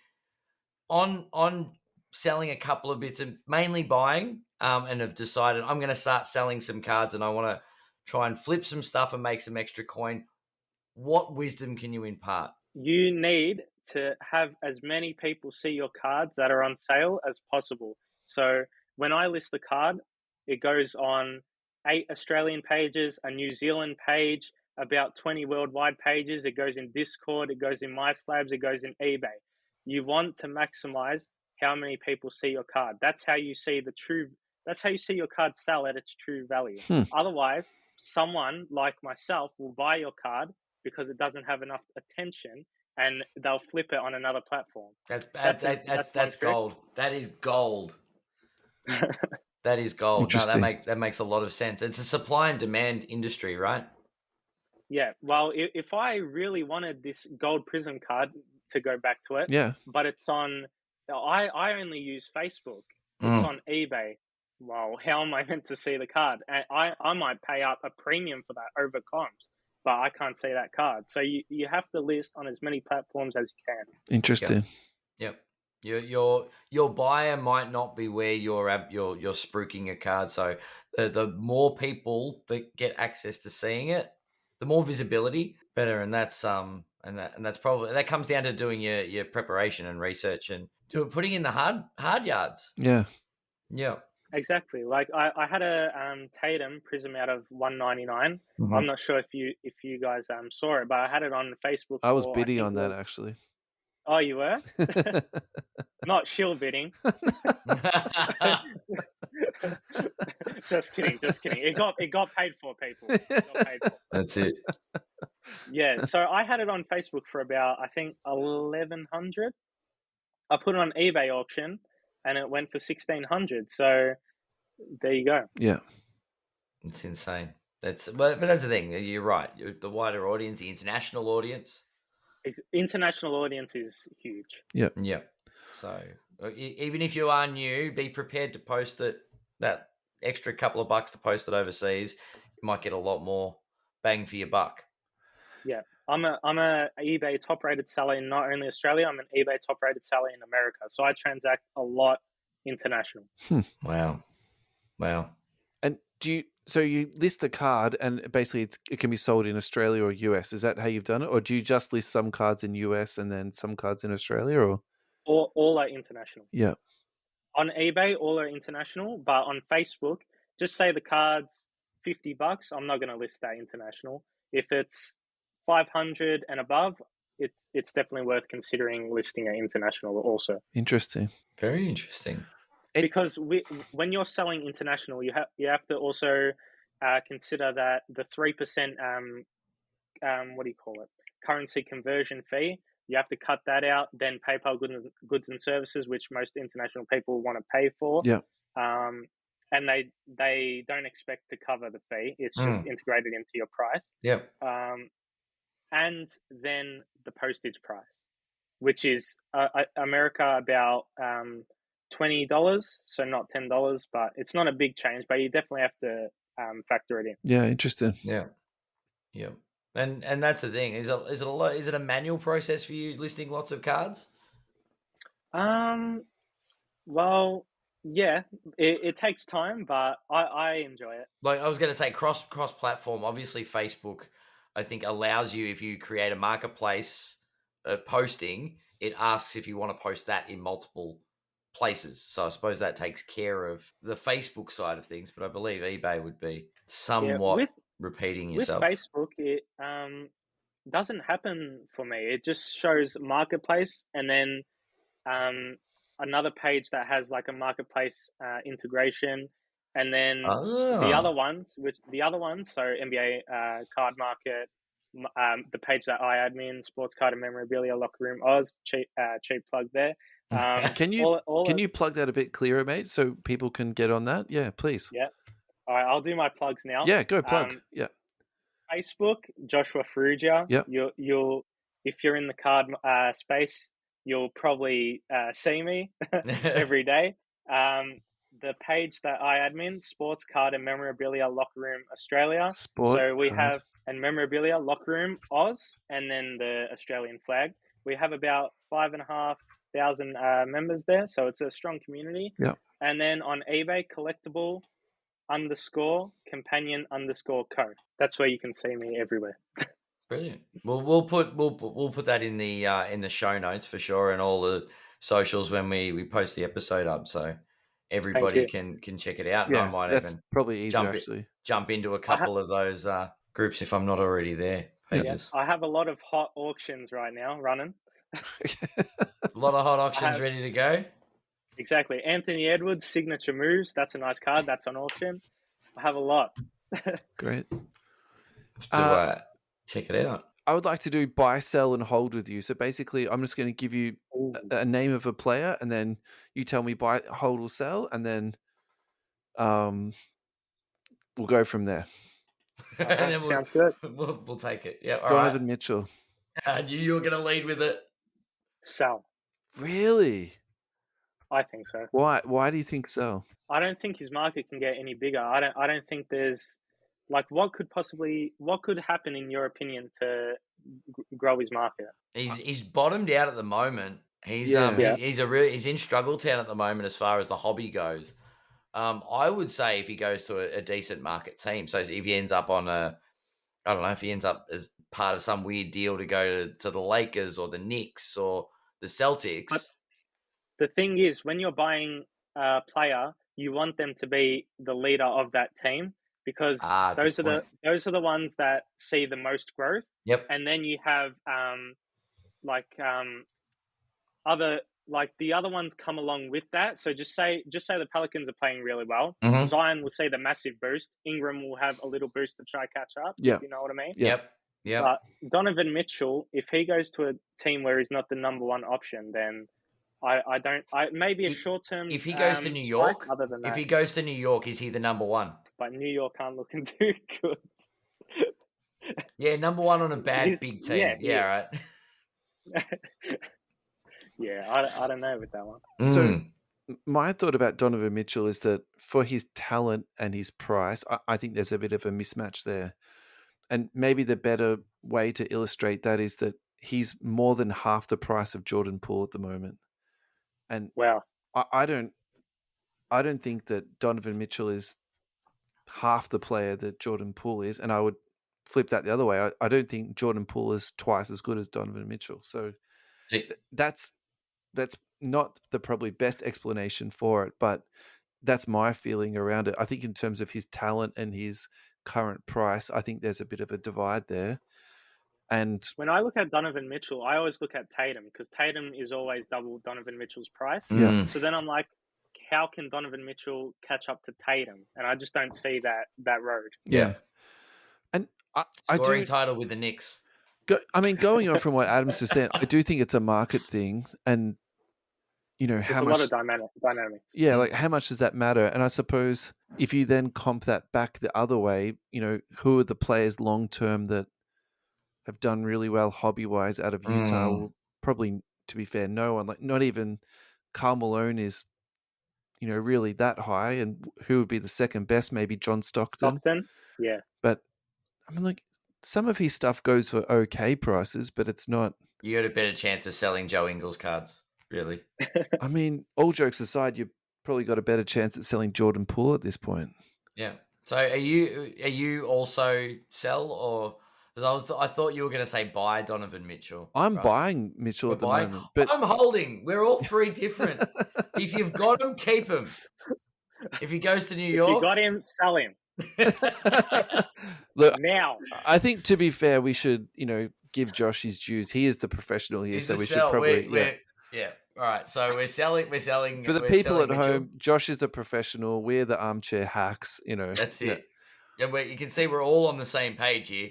on selling a couple of bits and mainly buying and have decided I'm going to start selling some cards and I want to try and flip some stuff and make some extra coin. What wisdom can you impart? You need to have as many people see your cards that are on sale as possible. So when I list the card, it goes on 8 Australian pages, a New Zealand page, about 20 worldwide pages. It goes in Discord, it goes in MySlabs, it goes in eBay. You want to maximize how many people see your card. That's how you see your card sell at its true value. Otherwise, someone like myself will buy your card because it doesn't have enough attention and they'll flip it on another platform. That's gold. That is gold. That is gold. No, that makes a lot of sense. It's a supply and demand industry, right? Yeah. Well, if I really wanted this gold prism card, to go back to it, but it's on, I only use Facebook. It's on eBay. Well, how am I meant to see the card? And I might pay up a premium for that over comps, but I can't see that card. So you have to list on as many platforms as you can. Interesting. Yep. Your buyer might not be where you're spruiking a card. So the more people that get access to seeing it, the more visibility, better. And that's that's probably that comes down to doing your preparation and research and putting in the hard yards. Yeah. Yeah. Exactly. Like I had a Tatum Prism out of 199. Mm-hmm. I'm not sure if you guys saw it, but I had it on Facebook. I was for, bidding I think on that actually. Oh, you were? Not Shill Bidding. Just kidding. It got paid for, people. It got paid for. That's it. Yeah. So I had it on Facebook for about, I think, 1,100. I put it on eBay auction, and it went for 1,600. So there you go. Yeah. It's insane. But that's the thing. You're right. The wider audience, the international audience. International audience is huge. Yeah. Yeah. So even if you are new, be prepared to post it. That extra couple of bucks to post it overseas, you might get a lot more bang for your buck. Yeah. I'm a eBay top rated seller in not only Australia, I'm an eBay top rated seller in America. So I transact a lot international. Wow. And so you list a card and basically it can be sold in Australia or US. Is that how you've done it? Or do you just list some cards in US and then some cards in Australia, or? All are international. Yeah. On eBay, all are international, but on Facebook, just say the card's $50. I'm not going to list that international. If it's 500 and above, it's definitely worth considering listing it international also. Interesting. Very interesting. Because when you're selling international, you have to also consider that the 3% what do you call it, currency conversion fee. You have to cut that out, then PayPal goods and services, which most international people want to pay for. Yeah. And they don't expect to cover the fee. It's just integrated into your price. Yep. And then the postage price, which is America about $20, so not $10, but it's not a big change. But you definitely have to factor it in. Yeah, interesting. Yeah. And that's the thing. Is it a manual process for you listing lots of cards? Well, yeah, it takes time, but I enjoy it. Like I was going to say, cross platform. Obviously, Facebook, I think, allows you, if you create a marketplace posting, it asks if you want to post that in multiple places. So I suppose that takes care of the Facebook side of things. But I believe eBay would be somewhat repeating yourself. With Facebook, it doesn't happen for me. It just shows marketplace, and then another page that has like a marketplace integration, and then the other ones, so NBA card market, the page that I admin, sports card and memorabilia, locker room Oz, cheap plug there. Can you plug that a bit clearer, mate, so people can get on that? Yeah, please. Yeah. All right, I'll do my plugs now. Yeah, go plug. Yeah. Facebook, Joshua Farrugia. Yeah. You'll if you're in the card space, you'll probably see me every day. The page that I admin, Sports Card and Memorabilia Locker Room Australia. So we have and Memorabilia Locker Room Oz, and then the Australian flag. We have about 5,500 members there, so it's a strong community. Yeah. And then on eBay, collectible _companion_co. That's where you can see me everywhere. Brilliant. Well, we'll put that in the show notes for sure, and all the socials when we post the episode up, so everybody can check it out. And I might that's even probably easier jump into a couple of those groups if I'm not already there. Pages. Yeah, I have a lot of hot auctions right now running. A lot of hot auctions ready to go. Exactly. Anthony Edwards signature moves. That's a nice card. That's on auction. I have a lot. Great. Check it out. I would like to do buy, sell, and hold with you. So basically, I'm just going to give you a name of a player, and then you tell me buy, hold, or sell, and then we'll go from there. And then sounds good. We'll take it. Yeah. All Donovan right. Mitchell. I knew you were going to lead with it. Sell. Really? I think so. Why? Why do you think so? I don't think his market can get any bigger. I don't think there's like what could happen in your opinion to grow his market. He's bottomed out at the moment. He's in struggle town at the moment as far as the hobby goes. I would say if he goes to a decent market team, so if he ends up if he ends up as part of some weird deal to go to the Lakers or the Knicks or the Celtics. But the thing is, when you're buying a player, you want them to be the leader of that team, because those are the ones that see the most growth. Yep. And then you have other, like the other ones come along with that. So just say the Pelicans are playing really well. Mm-hmm. Zion will see the massive boost. Ingram will have a little boost to try catch up. Yeah. If you know what I mean? Yep. But Donovan Mitchell, if he goes to a team where he's not the number one option, then I don't. Maybe a short term. If he goes to New York, other than that, if he goes to New York, is he the number one? But New York aren't looking too good. Yeah, number one on a bad big team. Yeah, right. Yeah, I don't know with that one. So my thought about Donovan Mitchell is that for his talent and his price, I think there's a bit of a mismatch there. And maybe the better way to illustrate that is that he's more than half the price of Jordan Poole at the moment. And wow, I don't think that Donovan Mitchell is half the player that Jordan Poole is. And I would flip that the other way. I don't think Jordan Poole is twice as good as Donovan Mitchell. So that's not the probably best explanation for it, but that's my feeling around it. I think in terms of his talent and his current price, I think there's a bit of a divide there. And when I look at Donovan Mitchell, I always look at Tatum, because Tatum is always double Donovan Mitchell's price. Yeah. So then I'm like, how can Donovan Mitchell catch up to Tatum? And I just don't see that road. Yeah. And scoring title with the Knicks. Going on from what Adam's just saying, I do think it's a market thing, and how much, a lot of dynamics. Yeah, like how much does that matter? And I suppose if you then comp that back the other way, who are the players long term that have done really well hobby wise out of Utah? Well, probably, to be fair, no one. Like not even Karl Malone is, really that high. And who would be the second best? Maybe John Stockton. Yeah. But I mean, like some of his stuff goes for okay prices, but it's not. You got a better chance of selling Joe Ingles cards. Really? I mean, all jokes aside, you've probably got a better chance at selling Jordan Poole at this point. Yeah. So are you also sell, or because I thought you were going to say buy Donovan Mitchell? I'm buying Mitchell at the moment, but I'm holding. We're all three different. If you've got him, keep him. If he goes to New York, if you got him, sell him. Look, now I think to be fair, we should give Josh his dues. He is the professional here, so we should probably Yeah. All right. So we're selling. For the people at home, Josh is a professional. We're the armchair hacks. That's it. Yeah, but you can see we're all on the same page here.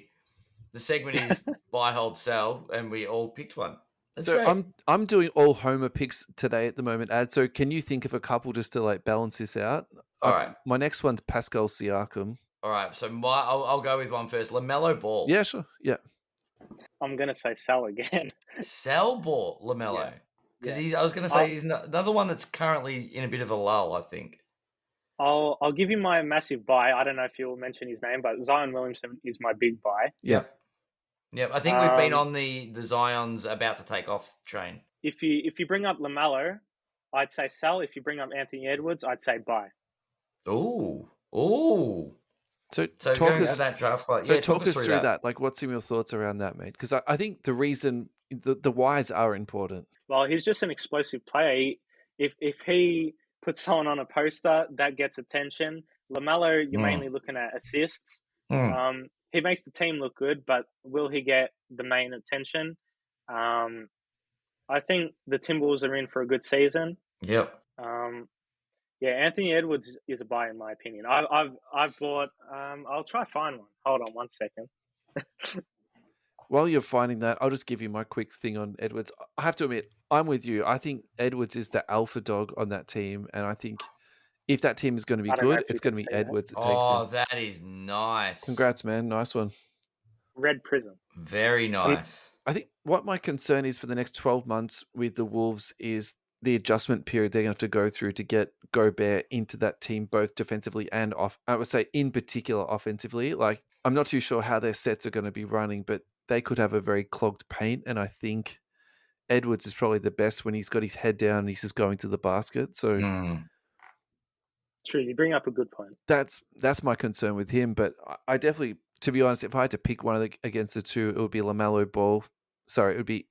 The segment is buy, hold, sell, and we all picked one. That's great. I'm doing all Homer picks today at the moment, Ad. So can you think of a couple just to like balance this out? All right. My next one's Pascal Siakam. All right. So I'll go with one first. LaMelo Ball. Yeah, sure. Yeah. I'm gonna say sell again. Sell Ball, LaMelo. Because I was going to say he's another one that's currently in a bit of a lull, I think. I'll give you my massive buy. I don't know if you'll mention his name, but Zion Williamson is my big buy. Yep. I think we've been on the Zion's about to take off train. If you bring up LaMelo, I'd say sell. If you bring up Anthony Edwards, I'd say buy. Ooh. So talk us that draft. Talk us through that. Like, what's some of your thoughts around that, mate? Because I think the reason the whys are important. Well, he's just an explosive player. If he puts someone on a poster, that gets attention. LaMelo, you're mainly looking at assists. He makes the team look good, but will he get the main attention? I think the Timberwolves are in for a good season. Yep. Anthony Edwards is a buy in my opinion. I've bought. I'll try find one. Hold on 1 second. While you're finding that, I'll just give you my quick thing on Edwards. I have to admit, I'm with you. I think Edwards is the alpha dog on that team, and I think if that team is going to be good, it's going to be Edwards that takes him. Oh, that is nice. Congrats, man. Nice one. Red Prism. Very nice. I think what my concern is for the next 12 months with the Wolves is the adjustment period they're going to have to go through to get Gobert into that team, both defensively and off. I would say in particular offensively. Like, I'm not too sure how their sets are going to be running, but they could have a very clogged paint. And I think Edwards is probably the best when he's got his head down and he's just going to the basket. So true. You bring up a good point. That's my concern with him. But I definitely, to be honest, if I had to pick one against the two, it would be LaMelo Ball. Sorry, it would be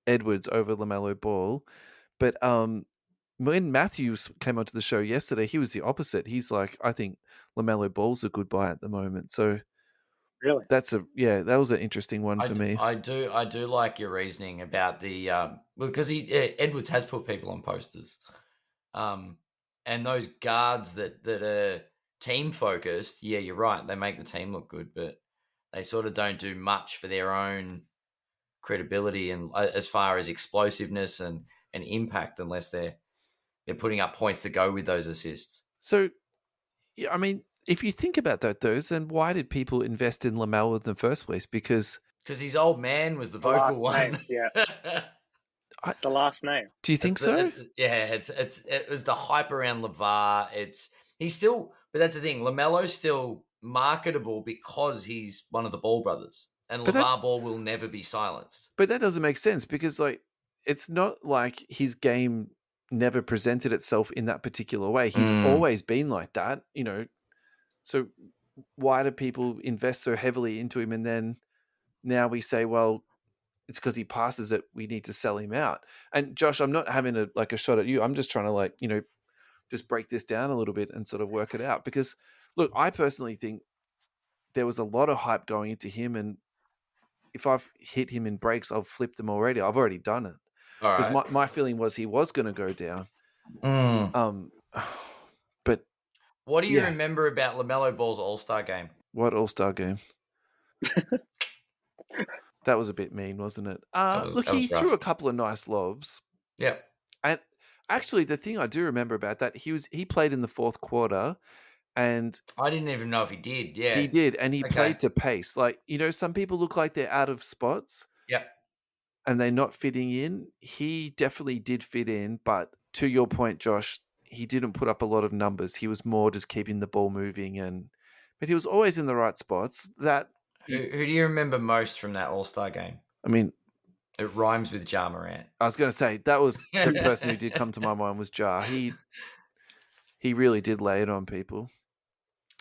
Edwards over LaMelo Ball. But when Matthews came onto the show yesterday, he was the opposite. He's like, I think LaMelo Ball's a good buy at the moment. So Really? that was an interesting one for me. I do like your reasoning about the because Edwards has put people on posters, and those guards that are team focused. Yeah, you're right. They make the team look good, but they sort of don't do much for their own credibility and as far as explosiveness and impact, unless they're putting up points to go with those assists. So, yeah, I mean, if you think about that, though, then why did people invest in LaMelo in the first place? Because his old man was the vocal one. Name, yeah. The last name. Do you think so? It was the hype around LeVar. He's still, but that's the thing. LaMelo's still marketable because he's one of the Ball brothers, and LeVar Ball will never be silenced. But that doesn't make sense because, like, it's not like his game never presented itself in that particular way. He's always been like that, you know. So why do people invest so heavily into him, and then now we say, well, it's because he passes it, we need to sell him out? And Josh, I'm not having a shot at you. I'm just trying to just break this down a little bit and sort of work it out. Because look, I personally think there was a lot of hype going into him, and if I've hit him in breaks, I've flipped them already. I've already done it. Because my feeling was he was going to go down. But what do you remember about LaMelo Ball's All-Star game? What All-Star game? That was a bit mean, wasn't it? Look, he threw a couple of nice lobs. Yeah. And actually, the thing I do remember about that, he played in the fourth quarter, and I didn't even know if he did. Yeah, he did, and he played to pace. Like, you know, some people look like they're out of spots. Yeah. And they're not fitting in. He definitely did fit in, but to your point, Josh, he didn't put up a lot of numbers. He was more just keeping the ball moving, but he was always in the right spots. Who do you remember most from that All-Star game? I mean, it rhymes with Ja Morant. I was going to say that was the person who did come to my mind was Ja. He really did lay it on people.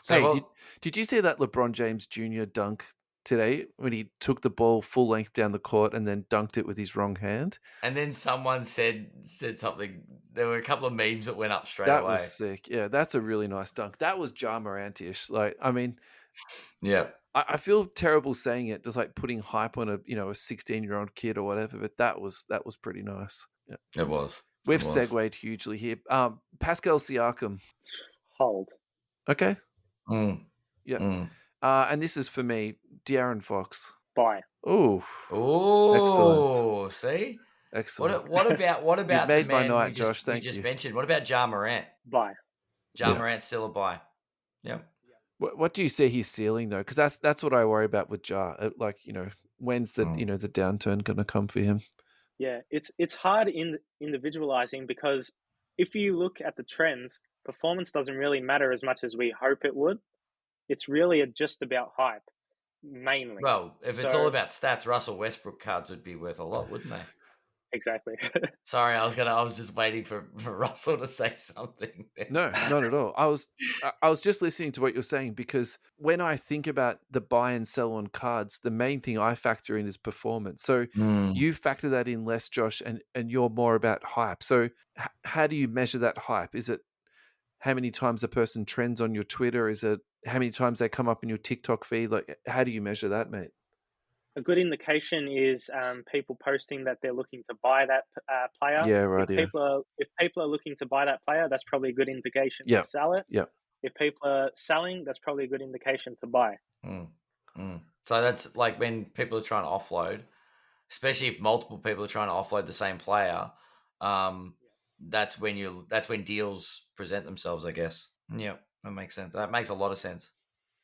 So hey, did you see that LeBron James Jr. dunk today when he took the ball full length down the court and then dunked it with his wrong hand? And then someone said something. There were a couple of memes that went up straight away. That was sick. Yeah, that's a really nice dunk. That was Ja Morant-ish. Like, I mean, yeah. I feel terrible saying it, just like putting hype on a 16-year-old kid or whatever, but that was pretty nice. Yeah. It was. We've segued hugely here. Pascal Siakam. Hold. Okay. Yeah. And this is for me, De'Aaron Fox. Buy. Oh, excellent. See, excellent. What about you made my night, Josh? Thank you. Just mentioned. What about Ja Morant? Buy. Ja Morant's still a buy. Yeah. What do you see his ceiling though? Because that's what I worry about with Ja. Like, when's the the downturn going to come for him? Yeah, it's hard in individualizing, because if you look at the trends, performance doesn't really matter as much as we hope it would. It's really just about hype, mainly. Well, if it's all about stats, Russell Westbrook cards would be worth a lot, wouldn't they? Exactly. Sorry, I was just waiting for Russell to say something. No, not at all. I was just listening to what you're saying, because when I think about the buy and sell on cards, the main thing I factor in is performance. So you factor that in less, Josh, and you're more about hype. So how do you measure that hype? Is it how many times a person trends on your Twitter? Is it how many times they come up in your TikTok feed? Like, how do you measure that, mate? A good indication is people posting that they're looking to buy that player. Yeah, right. If people are looking to buy that player, that's probably a good indication to sell it. Yeah. If people are selling, that's probably a good indication to buy. So that's like when people are trying to offload, especially if multiple people are trying to offload the same player. That's when deals present themselves, I guess. Yeah, that makes sense. That makes a lot of sense.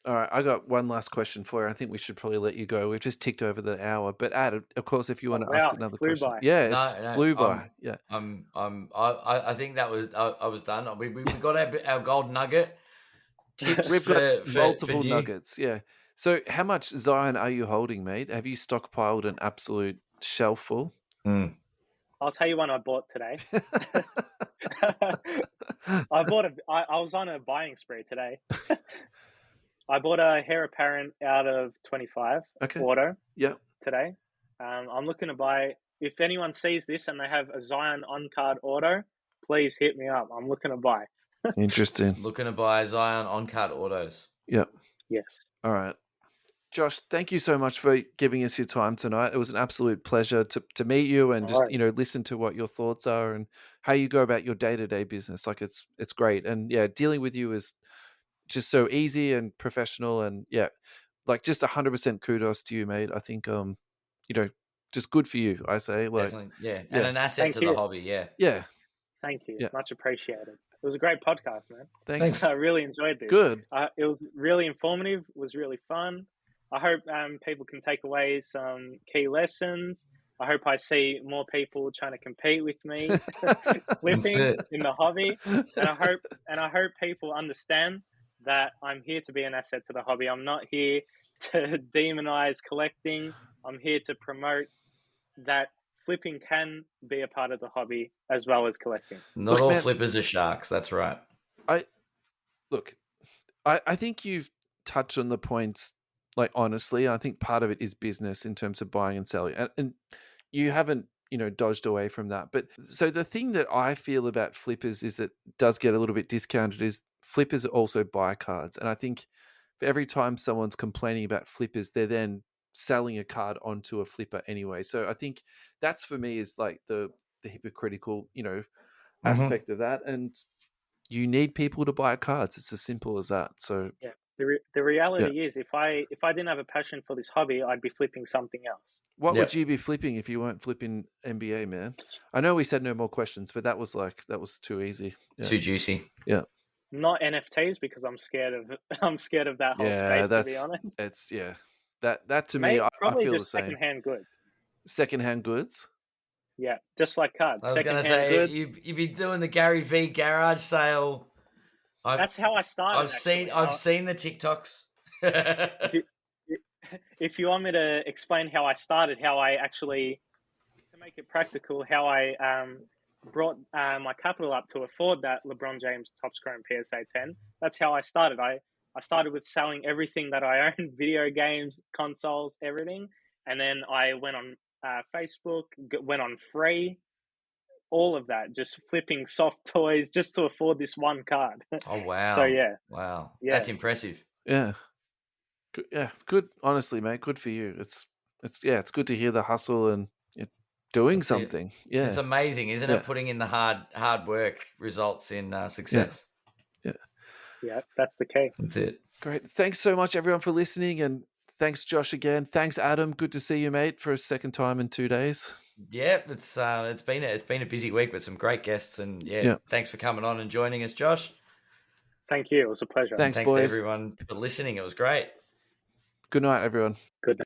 All right, I got one last question for you. I think we should probably let you go. We've just ticked over the hour, but Ad, of course, if you want to ask another question, by. Yeah, flew by. Yeah, I think that was I was done. We got our gold nugget tips. We've got multiple nuggets. Yeah. So, how much Zion are you holding, mate? Have you stockpiled an absolute shelf full? I'll tell you one I bought today. I was on a buying spree today. I bought a Heir Apparent out of 25 auto today. I'm looking to buy, if anyone sees this and they have a Zion on-card auto, please hit me up. I'm looking to buy. Interesting. Looking to buy Zion on-card autos. Yep. Yes. All right. Josh, thank you so much for giving us your time tonight. It was an absolute pleasure to meet you and just, listen to what your thoughts are and how you go about your day-to-day business. Like it's great. And yeah, dealing with you is just so easy and professional and yeah, like just 100% kudos to you, mate. I think, just good for you, I say. Like, definitely. Yeah. And an asset to the hobby. Yeah. Yeah. Thank you. Yeah. Much appreciated. It was a great podcast, man. Thanks. I really enjoyed this. Good. It was really informative. It was really fun. I hope people can take away some key lessons. I hope I see more people trying to compete with me, flipping in the hobby. And I hope people understand that I'm here to be an asset to the hobby. I'm not here to demonize collecting. I'm here to promote that flipping can be a part of the hobby as well as collecting. Not all flippers are sharks. That's right. I think you've touched on the points, like, honestly. I think part of it is business in terms of buying and selling. And you haven't, dodged away from that. But so the thing that I feel about flippers is it does get a little bit discounted is flippers also buy cards. And I think for every time someone's complaining about flippers, they're then selling a card onto a flipper anyway. So I think that's for me is like the hypocritical, aspect of that. And you need people to buy cards. It's as simple as that. So yeah, the reality is if I didn't have a passion for this hobby, I'd be flipping something else. What would you be flipping if you weren't flipping NBA, man? I know we said no more questions, but that was too easy. Yeah. Too juicy. Yeah. Not NFTs because I'm scared of that whole space, to be honest. It's that to me, I feel the same. Secondhand goods. Secondhand goods? Yeah, just like cards. I was going to say, you've been doing the Gary V garage sale. That's how I started. I've seen the TikToks. If you want me to explain how I started, how I actually, to make it practical, how I brought my capital up to afford that LeBron James Topps Chrome PSA 10. That's how I started. I started with selling everything that I owned, video games, consoles, everything. And then I went on Facebook, went on free, all of that, just flipping soft toys just to afford this one card. Oh, wow. So, yeah. Wow. Yeah. That's impressive. Yeah. Yeah. Good. Honestly, mate, good for you. It's good to hear the hustle and doing something. Yeah. It's amazing, isn't it? Putting in the hard work results in success. Yeah. Yeah, that's the key. That's it. Great. Thanks so much, everyone, for listening. And thanks, Josh, again. Thanks, Adam. Good to see you, mate, for a second time in 2 days. Yeah, it's been a busy week with some great guests, and thanks for coming on and joining us, Josh. Thank you. It was a pleasure. Thanks boys. to everyone for listening. It was great. Good night, everyone. Good night.